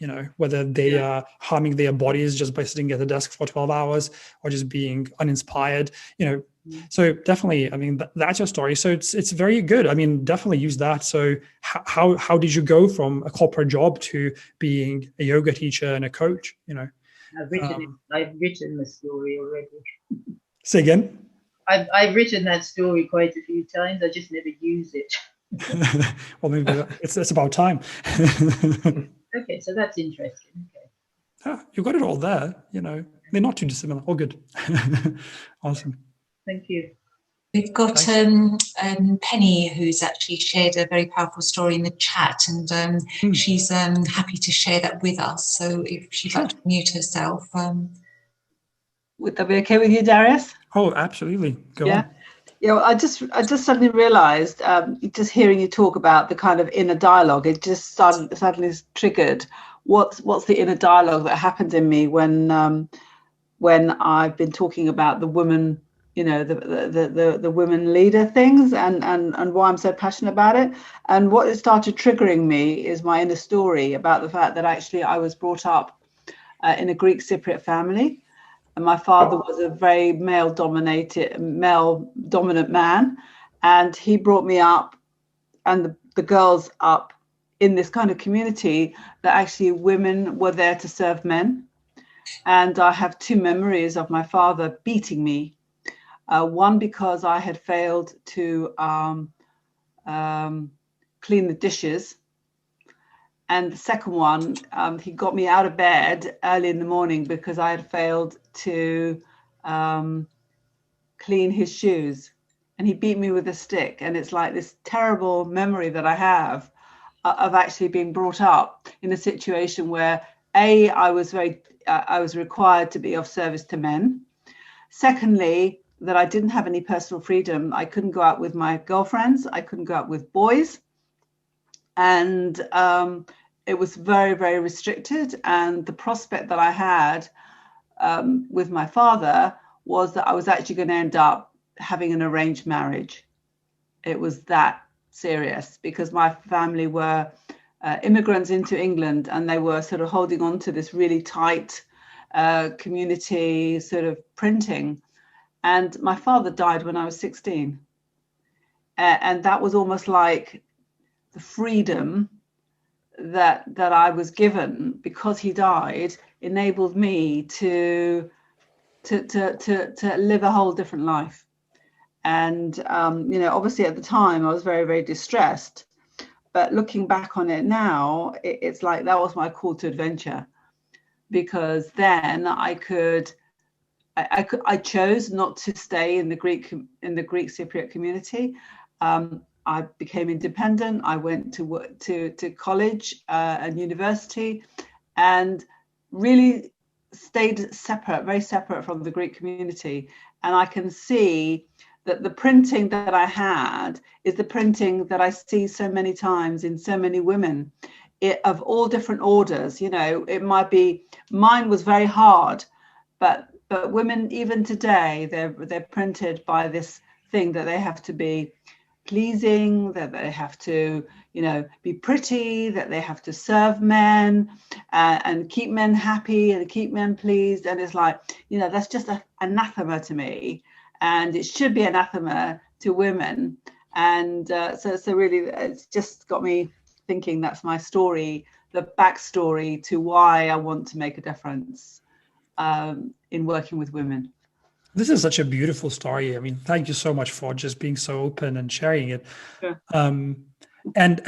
You know, whether they are harming their bodies just by sitting at the desk for 12 hours or just being uninspired, you know. So definitely, I mean, that's your story. So it's very good. I mean, definitely use that. So how did you go from a corporate job to being a yoga teacher and a coach, you know? I've written the story already. Say again? I've written that story quite a few times. I just never use it. Well, maybe it's about time. Okay, so that's interesting. Okay. You got it all there, you know. They're not too dissimilar. All good. Awesome. Thank you. We've got Penny, who's actually shared a very powerful story in the chat, and she's happy to share that with us. So if she'd like to mute herself. Would that be okay with you, Darius? Oh, absolutely. Go on. Yeah, well, I just suddenly realised, just hearing you talk about the kind of inner dialogue, it just suddenly triggered what's the inner dialogue that happened in me when I've been talking about the woman, you know, the women leader things and why I'm so passionate about it. And what it started triggering me is my inner story about the fact that actually I was brought up in a Greek Cypriot family. And my father was a very male dominant man, and he brought me up and the girls up in this kind of community that actually women were there to serve men. And I have two memories of my father beating me. One because I had failed to clean the dishes. And the second one, he got me out of bed early in the morning because I had failed to clean his shoes. And he beat me with a stick. And it's like this terrible memory that I have of actually being brought up in a situation where, A, I was required to be of service to men. Secondly, that I didn't have any personal freedom. I couldn't go out with my girlfriends. I couldn't go out with boys. And it was very, very restricted. And the prospect that I had with my father was that I was actually going to end up having an arranged marriage. It was that serious because my family were immigrants into England, and they were sort of holding on to this really tight community sort of printing. And my father died when I was 16. And that was almost like the freedom that I was given because he died enabled me to live a whole different life. And you know, obviously at the time I was very, very distressed, but looking back on it now, it's like that was my call to adventure, because then I chose not to stay in the Greek Cypriot community. I became independent. I went to college and university, and really stayed separate, very separate from the Greek community. And I can see that the printing that I had is the printing that I see so many times in so many women, of all different orders. You know, it might be, mine was very hard, but women even today, they're printed by this thing that they have to be pleasing, that they have to, be pretty, that they have to serve men and keep men happy and keep men pleased. And it's like, that's just anathema to me, and it should be anathema to women. And so really, it's just got me thinking. That's my story, the backstory to why I want to make a difference in working with women. This is such a beautiful story. I mean, thank you so much for just being so open and sharing it. Sure. And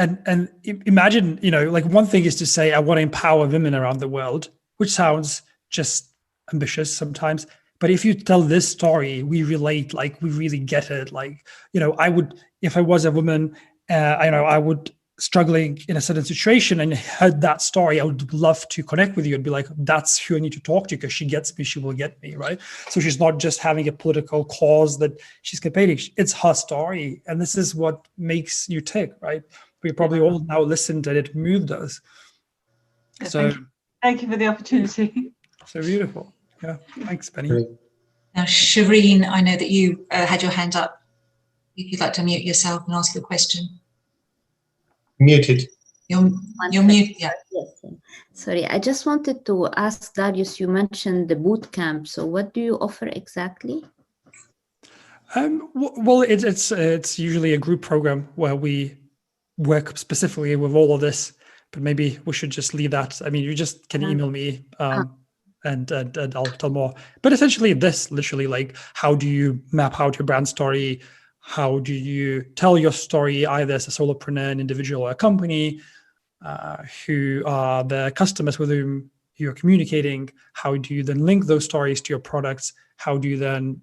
imagine, like, one thing is to say, I want to empower women around the world, which sounds just ambitious sometimes. But if you tell this story, we relate, like, we really get it. Like, I would, if I was a woman, I would struggling in a certain situation and heard that story, I would love to connect with you and be like, that's who I need to talk to, because she gets me, she will get me, right? So she's not just having a political cause that she's campaigning, it's her story. And this is what makes you tick, right? We probably all now listened and it moved us. Yeah, So thank you for the opportunity. So beautiful. Yeah, thanks, Penny. Now, Shireen, I know that you had your hand up. If you'd like to mute yourself and ask your question. Muted. You're muted. Yeah. Yes. Sorry, I just wanted to ask Darius, you mentioned the bootcamp. So what do you offer exactly? Well, it's usually a group program where we work specifically with all of this, but maybe we should just leave that. I mean, you just can email me and I'll tell more. But essentially this, literally, like, how do you map out your brand story? How do you tell your story either as a solopreneur, an individual, or a company? Who are the customers with whom you're communicating? How do you then link those stories to your products? How do you then,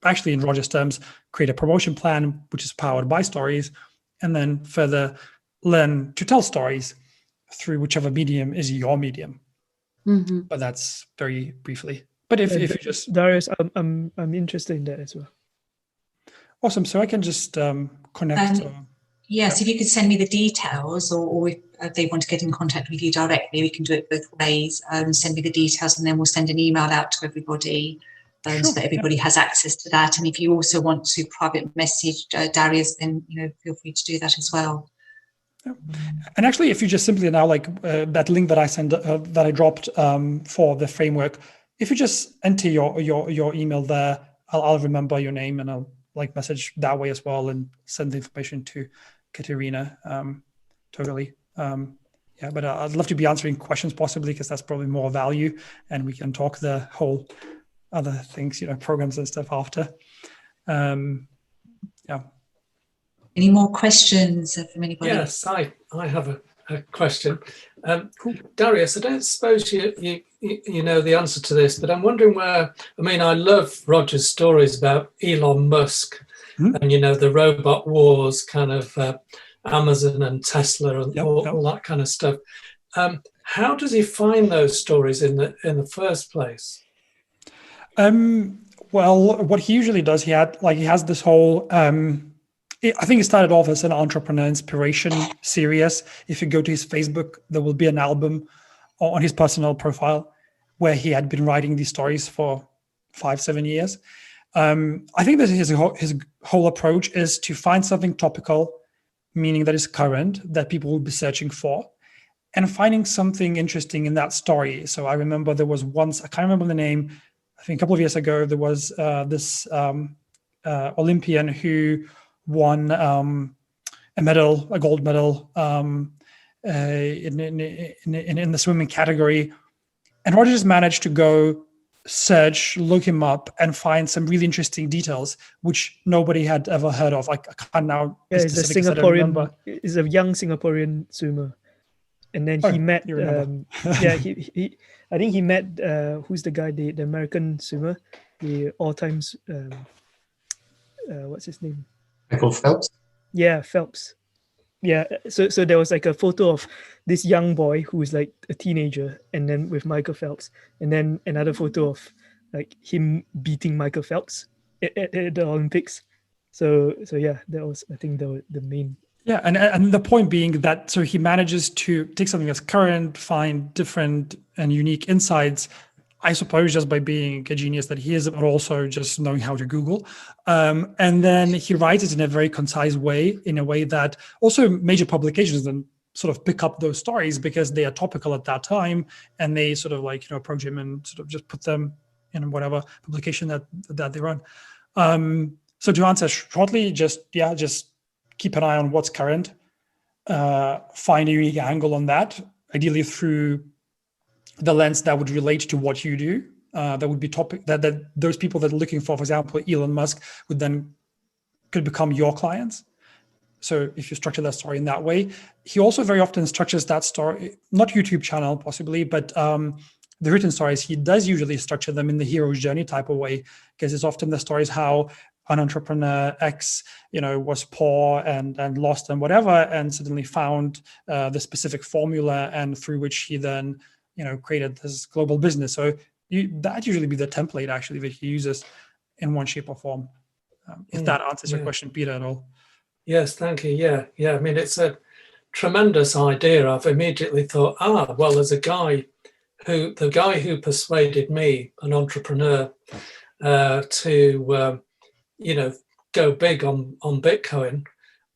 actually in Roger's terms, create a promotion plan which is powered by stories, and then further learn to tell stories through whichever medium is your medium? Mm-hmm. But that's very briefly. But if you just, Darius, I'm interested in that as well. Awesome. So I can just connect. Yes, if you could send me the details, or if they want to get in contact with you directly, we can do it both ways. Send me the details, and then we'll send an email out to everybody so that everybody has access to that. And if you also want to private message Darius, then feel free to do that as well. Yeah. And actually, if you just simply now, like that link that I sent, that I dropped for the framework, if you just enter your email there, I'll remember your name and I'll message that way as well and send the information to Katerina. Totally. But I'd love to be answering questions possibly, because that's probably more value, and we can talk the whole other things, programs and stuff after. Any more questions from anybody? Yes, I have a question. Darius, I don't suppose you know the answer to this, but I'm wondering where, I love Roger's stories about Elon Musk and, the robot wars, kind of Amazon and Tesla and all that kind of stuff. How does he find those stories in the first place? Well, what he usually does, he has this whole, I think it started off as an entrepreneur inspiration series. If you go to his Facebook, there will be an album on his personal profile where he had been writing these stories for 5-7 years. I think that his whole approach is to find something topical, meaning that is current, that people will be searching for, and finding something interesting in that story. So I remember there was once, I can't remember the name, I think a couple of years ago, there was this Olympian who won a gold medal in the swimming category. And Roger just managed to go search, look him up, and find some really interesting details which nobody had ever heard of. Like, I can't now. Yeah, he's a Singaporean. He's a young Singaporean swimmer, and then he met. He I think he met who's the guy, the American swimmer, the all-time. What's his name? Michael Phelps. Yeah, Phelps. Yeah, so there was like a photo of this young boy who was like a teenager, and then with Michael Phelps, and then another photo of like him beating Michael Phelps at the Olympics. So yeah, that was, I think, the main. Yeah, and the point being that, so he manages to take something that's current, find different and unique insights, I suppose just by being a genius that he is, but also just knowing how to Google. And then he writes it in a very concise way, in a way that also major publications then sort of pick up those stories because they are topical at that time, and they sort of like, approach him and sort of just put them in whatever publication that they run. So to answer shortly, just keep an eye on what's current, find a unique angle on that, ideally through the lens that would relate to what you do. That would be topic that those people that are looking for example, Elon Musk could become your clients. So if you structure that story in that way, he also very often structures that story, not YouTube channel possibly, but the written stories, he does usually structure them in the hero's journey type of way, because it's often the stories how an entrepreneur X, was poor and lost and whatever, and suddenly found the specific formula, and through which he then, created this global business. So that usually be the template actually that he uses in one shape or form. If that answers your question, Peter, at all. Yes, thank you. Yeah. I mean, it's a tremendous idea. I've immediately thought, well, there's the guy who persuaded me, an entrepreneur, to go big on Bitcoin.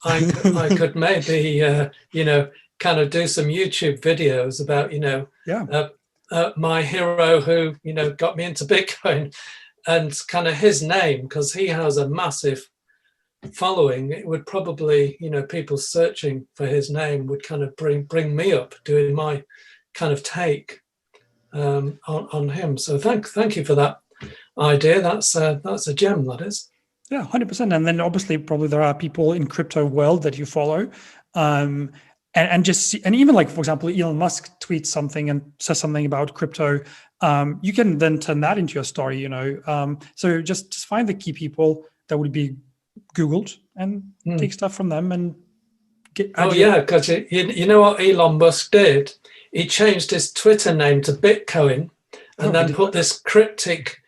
I could maybe kind of do some YouTube videos about my hero who got me into Bitcoin, and kind of his name, because he has a massive following. It would probably, people searching for his name would kind of bring me up doing my kind of take on him. So thank you for that idea. That's a gem, that is. Yeah, 100%. And then obviously probably there are people in crypto world that you follow, and just see, and even like, for example, Elon Musk tweets something and says something about crypto. You can then turn that into your story, so just find the key people that would be Googled and take stuff from them and get. Because you know what Elon Musk did? He changed his Twitter name to Bitcoin, and then put this cryptic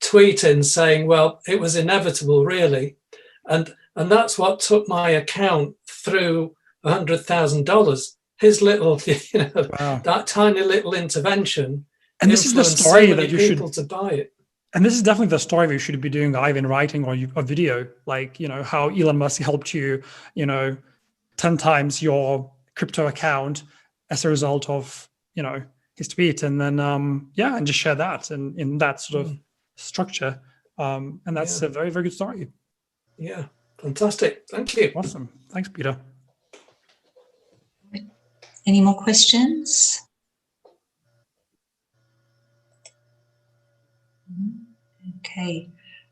tweet in saying, well, it was inevitable, really. And that's what took my account through $100,000. His little, that tiny little intervention. And this is the story that you should to buy it. And this is definitely the story we should be doing either in writing or a video, like, how Elon Musk helped you, 10 times your crypto account as a result of, his tweet. And then, and just share that and in that sort of structure. And that's a very, very good story. Yeah. Fantastic. Thank you. Awesome. Thanks, Peter. Any more questions? Okay.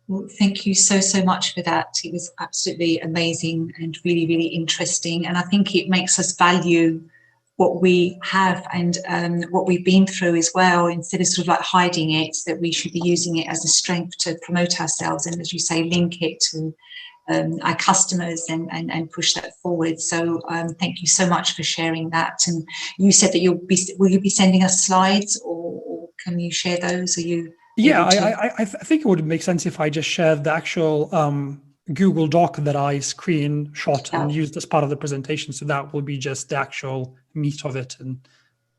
Well, thank you so much for that. It was absolutely amazing and really, really interesting. And I think it makes us value what we have and what we've been through as well, instead of sort of like hiding it, that we should be using it as a strength to promote ourselves. And as you say, link it to our customers and push that forward. So thank you so much for sharing that. And you said that will you be sending us slides, or can you share those? Are you? Yeah, I think it would make sense if I just shared the actual Google Doc that I screenshot and used as part of the presentation. So that will be just the actual meat of it, and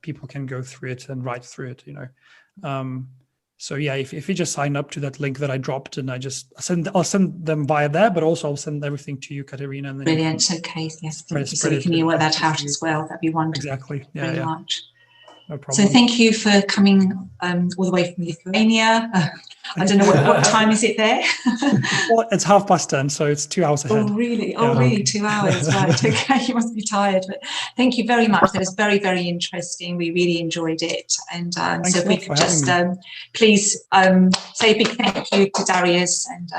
people can go through it and write through it, So yeah, if you just sign up to that link that I dropped, and I'll send them via there, but also I'll send everything to you, Katerina. And then brilliant. Okay, yes, so we can work that out as well. That'd be wonderful. Exactly. Yeah, very much. No problem. So thank you for coming all the way from Lithuania. I don't know what time is it there? Well, it's 10:30, so it's 2 hours ahead. Oh, really? Oh, really? 2 hours, right. Okay, you must be tired. But thank you very much. That was very, very interesting. We really enjoyed it. And so if we could just please say a big thank you to Darius. And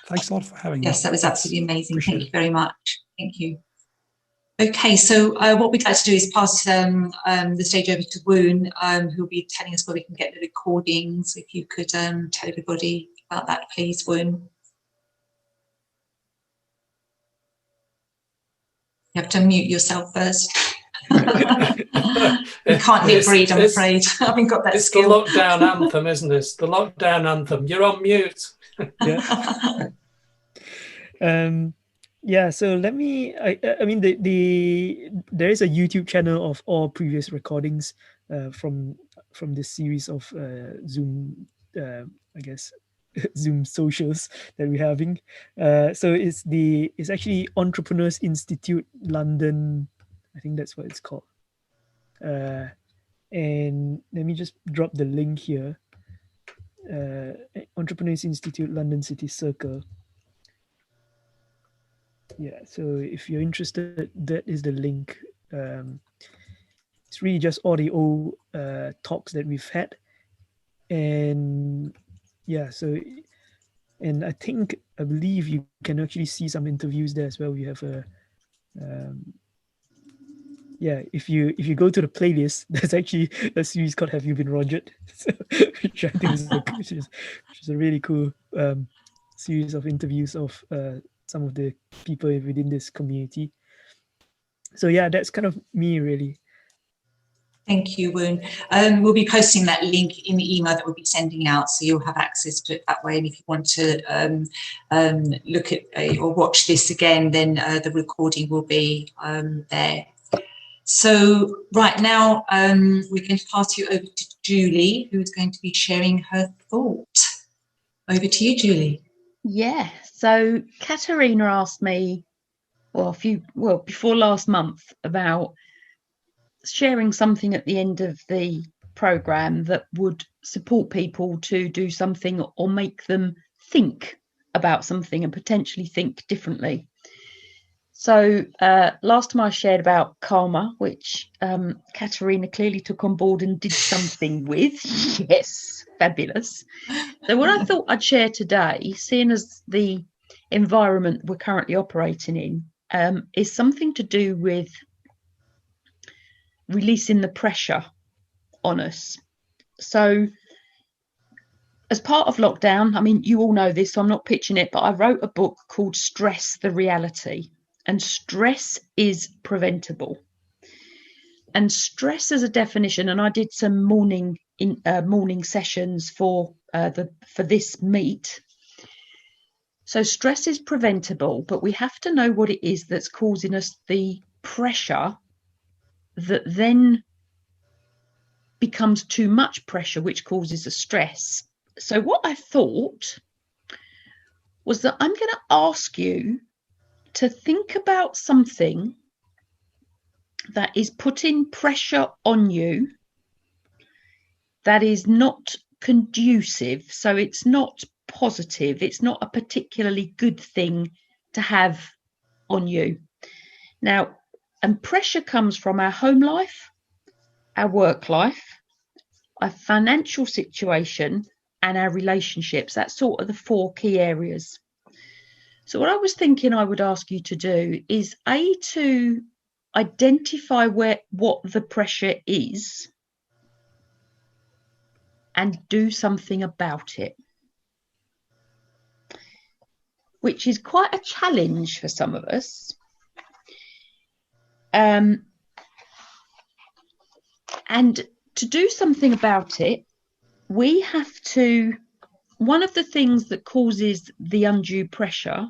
thanks a lot for having me. Yes, that was absolutely amazing. Thank you very much. Thank you. Okay, so what we'd like to do is pass the stage over to Woon, who will be telling us where we can get the recordings. If you could tell everybody about that, please, Woon. You have to mute yourself first. You can't lip read, I'm afraid. I haven't got that skill. It's the lockdown anthem, isn't it? The lockdown anthem. You're on mute. Yeah, so let me, I mean, there is a YouTube channel of all previous recordings from from this series of Zoom, I guess, Zoom socials that we're having. So it's actually Entrepreneurs Institute London. I think that's what it's called. And let me just drop the link here. Entrepreneurs Institute London City Circle. Yeah, so if you're interested, that is the link. It's really just all the old talks that we've had. And yeah, so, and I believe you can actually see some interviews there as well. We have a, yeah, if you go to the playlist, there's actually a series called "Have You Been Rogered?" So, which I think is a really cool series of interviews of some of the people within this community. So yeah, that's kind of me really. Thank you, Woon. We'll be posting that link in the email that we'll be sending out, so you'll have access to it that way. And if you want to look at or watch this again, then the recording will be there. So right now, we're going to pass you over to Julie, who is going to be sharing her thought. Over to you, Julie. Yeah, so Katerina asked me, before last month, about sharing something at the end of the program that would support people to do something or make them think about something and potentially think differently. So last time I shared about karma, which Katerina clearly took on board and did something with. Yes, fabulous. So what I thought I'd share today, seeing as the environment we're currently operating in, is something to do with releasing the pressure on us. So as part of lockdown, I mean, you all know this, so I'm not pitching it, but I wrote a book called Stress the Reality. And stress is preventable. And stress as a definition, and I did some morning sessions for this meet. So stress is preventable, but we have to know what it is that's causing us the pressure that then becomes too much pressure, which causes a stress. So what I thought was that I'm going to ask you to think about something that is putting pressure on you that is not conducive. So it's not positive. It's not a particularly good thing to have on you. Now, and pressure comes from our home life, our work life, our financial situation, and our relationships. That's sort of the 4 key areas. So what I was thinking I would ask you to do is to identify what the pressure is and do something about it, which is quite a challenge for some of us. And to do something about it, we have to, one of the things that causes the undue pressure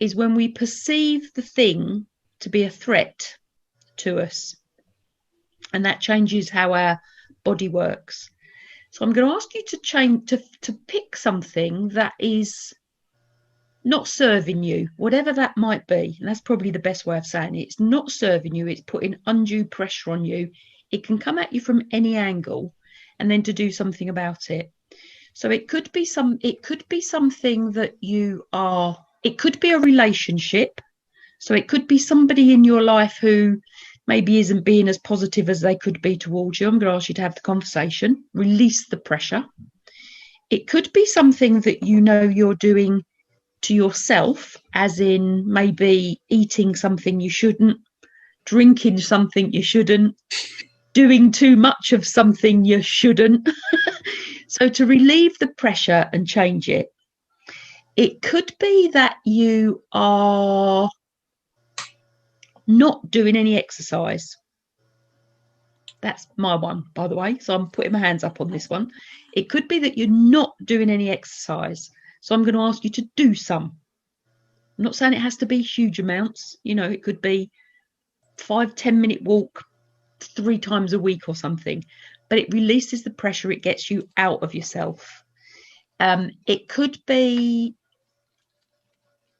is when we perceive the thing to be a threat to us. And that changes how our body works. So I'm going to ask you to pick something that is not serving you, whatever that might be. And that's probably the best way of saying it. It's not serving you. It's putting undue pressure on you. It can come at you from any angle, and then to do something about it. So it could be something that you are, it could be a relationship. So it could be somebody in your life who maybe isn't being as positive as they could be towards you. I'm going to ask you to have the conversation, release the pressure. It could be something that you know you're doing to yourself, as in maybe eating something you shouldn't, drinking something you shouldn't, doing too much of something you shouldn't. So to relieve the pressure and change it. It could be that you are not doing any exercise. That's my one, by the way. So I'm putting my hands up on this one. It could be that you're not doing any exercise. So I'm going to ask you to do some. I'm not saying it has to be huge amounts. You know, it could be 5-10 minute walk 3 times a week or something. but it releases the pressure. It gets you out of yourself. It could be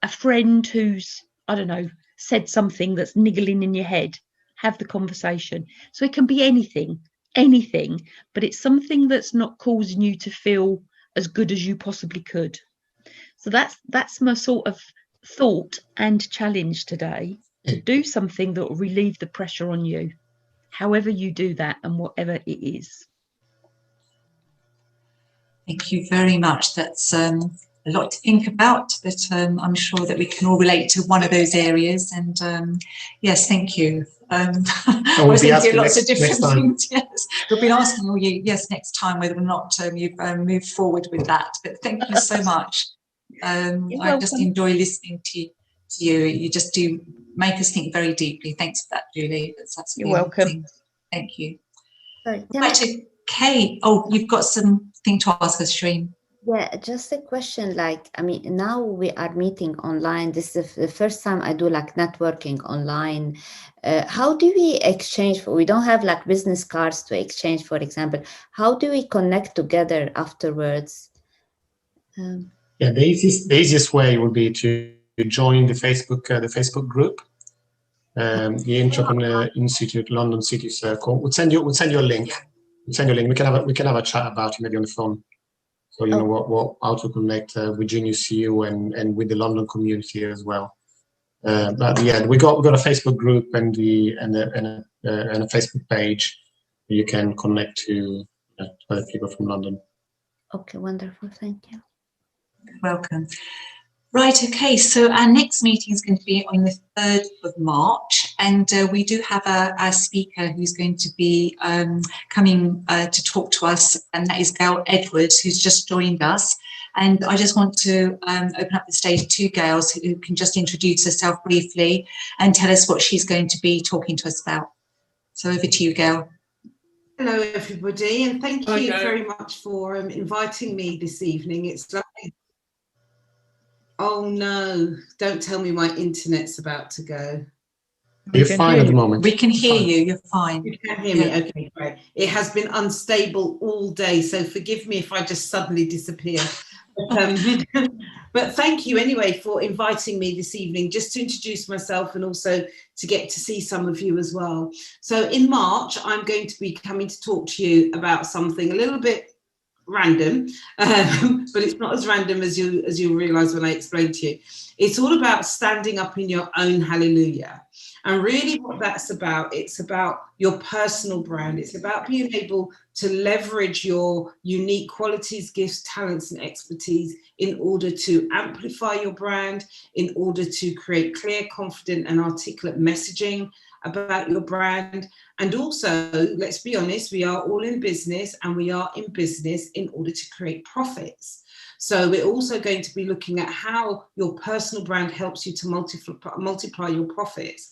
a friend who's, I don't know, said something that's niggling in your head. Have the conversation. So it can be anything, but it's something that's not causing you to feel as good as you possibly could. So that's my sort of thought and challenge today, to do something that will relieve the pressure on you, however you do that and whatever it is. Thank you very much. That's a lot to think about, but I'm sure that we can all relate to one of those areas. And yes, thank you. I was thinking lots of different things. Yes, we've been asking all you. Yes, next time whether or not you've moved forward with that. But thank you so much. I just enjoy listening to you. You just do make us think very deeply. Thanks for that, Julie. That's absolutely You're welcome. amazing. Thank you. Sorry, Right, Kay. Oh, you've got something to ask us, Shreen. Yeah, just a question. Like, I mean, now we are meeting online. This is the first time I do like networking online. How do we exchange? We don't have like business cards to exchange, for example. How do we connect together afterwards? Yeah, the easiest way would be to join the Facebook group, the Entrepreneur Institute London City Circle. We'll send you a link. We can have a chat about it maybe on the phone. So you know what how to connect with Genius U and with the London community as well. But yeah, we got a Facebook group and a Facebook page. You can connect to other people from London. Okay, wonderful. Thank you. Welcome. Right, okay, so our next meeting is going to be on the 3rd of March, and we do have a speaker who's going to be coming to talk to us, and that is Gayle Edwards, who's just joined us. And I just want to open up the stage to Gayle, who can just introduce herself briefly and tell us what she's going to be talking to us about. So over to you, Gayle. Hello, everybody, and thank you very much for inviting me this evening. It's lovely. Oh no, don't tell me my internet's about to go. You're fine at the moment. We can hear you, you're fine. You can hear me, okay, great. It has been unstable all day, so forgive me if I just suddenly disappear. But thank you anyway for inviting me this evening, just to introduce myself and also to get to see some of you as well. So in March, I'm going to be coming to talk to you about something a little bit random, but it's not as random as you realize when I explain to you. It's all about standing up in your own hallelujah. And really what that's about, it's about your personal brand. It's about being able to leverage your unique qualities, gifts, talents, and expertise in order to amplify your brand, in order to create clear, confident, and articulate messaging about your brand. And also, let's be honest, we are all in business, and we are in business in order to create profits. So we're also going to be looking at how your personal brand helps you to multiply your profits.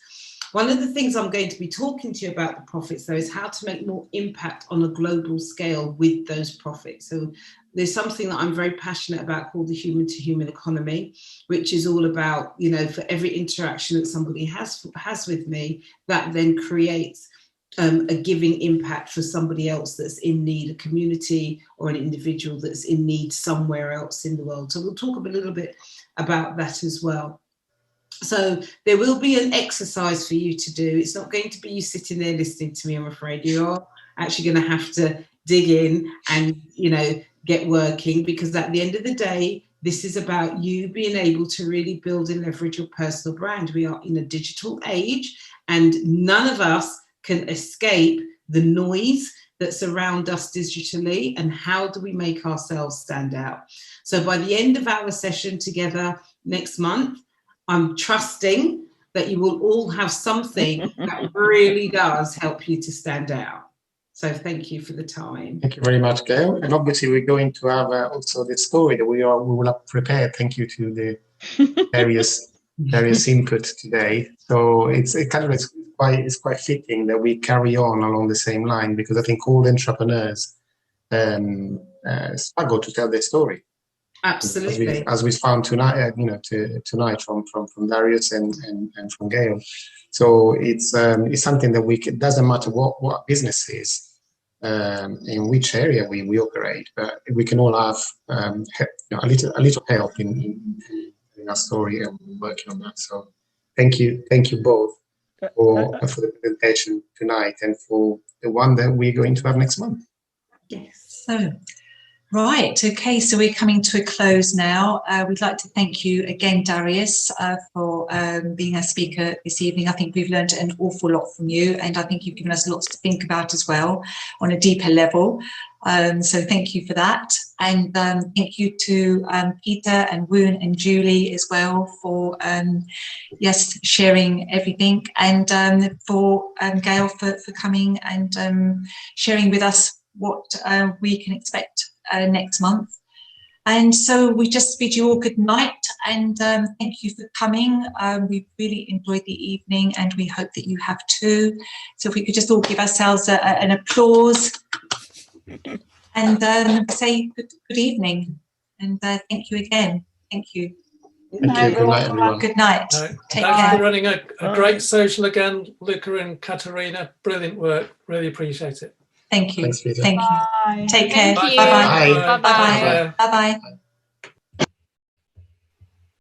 One of the things I'm going to be talking to you about the profits, though, is how to make more impact on a global scale with those profits. So there's something that I'm very passionate about called the human-to-human economy, which is all about, you know, for every interaction that somebody has with me, that then creates a giving impact for somebody else that's in need, a community or an individual that's in need somewhere else in the world. So we'll talk a little bit about that as well. So there will be an exercise for you to do. It's not going to be you sitting there listening to me, I'm afraid. You are actually going to have to dig in and, you know, get working, because at the end of the day, this is about you being able to really build and leverage your personal brand. We are in a digital age, and none of us can escape the noise that's around us digitally. And how do we make ourselves stand out? So by the end of our session together next month, I'm trusting that you will all have something that really does help you to stand out. So thank you for the time. Thank you very much, Gayle. And obviously we're going to have also the story that we will have prepared. Thank you to the various input today. So it's quite fitting that we carry on along the same line, because I think all entrepreneurs struggle to tell their story. Absolutely. As we found tonight, tonight from Darius and from Gayle. So it's something that it doesn't matter what business is. in which area we operate, but we can all have a little help in our story, and we're working on that. So thank you both for the presentation tonight and for the one that we're going to have next month. Yes. So, right. Okay. So we're coming to a close now. We'd like to thank you again, Darius, for being our speaker this evening. I think we've learned an awful lot from you, and I think you've given us lots to think about as well on a deeper level. So thank you for that. And thank you to Peter and Woon and Julie as well for, yes, sharing everything, and for Gayle for coming and sharing with us what we can expect next month. And so we just bid you all good night, and thank you for coming. We really enjoyed the evening, and we hope that you have too. So if we could just all give ourselves an applause and say good evening, and thank you again. Thank you. Thank you. Good night, everyone. Good night. Take care. Thanks for running a great social again, Luca and Katerina. Brilliant work. Really appreciate it. Thank you. Thanks, Peter. Thank you. Bye. Take care. Thank you. Bye-bye. Bye. Bye-bye. Bye-bye.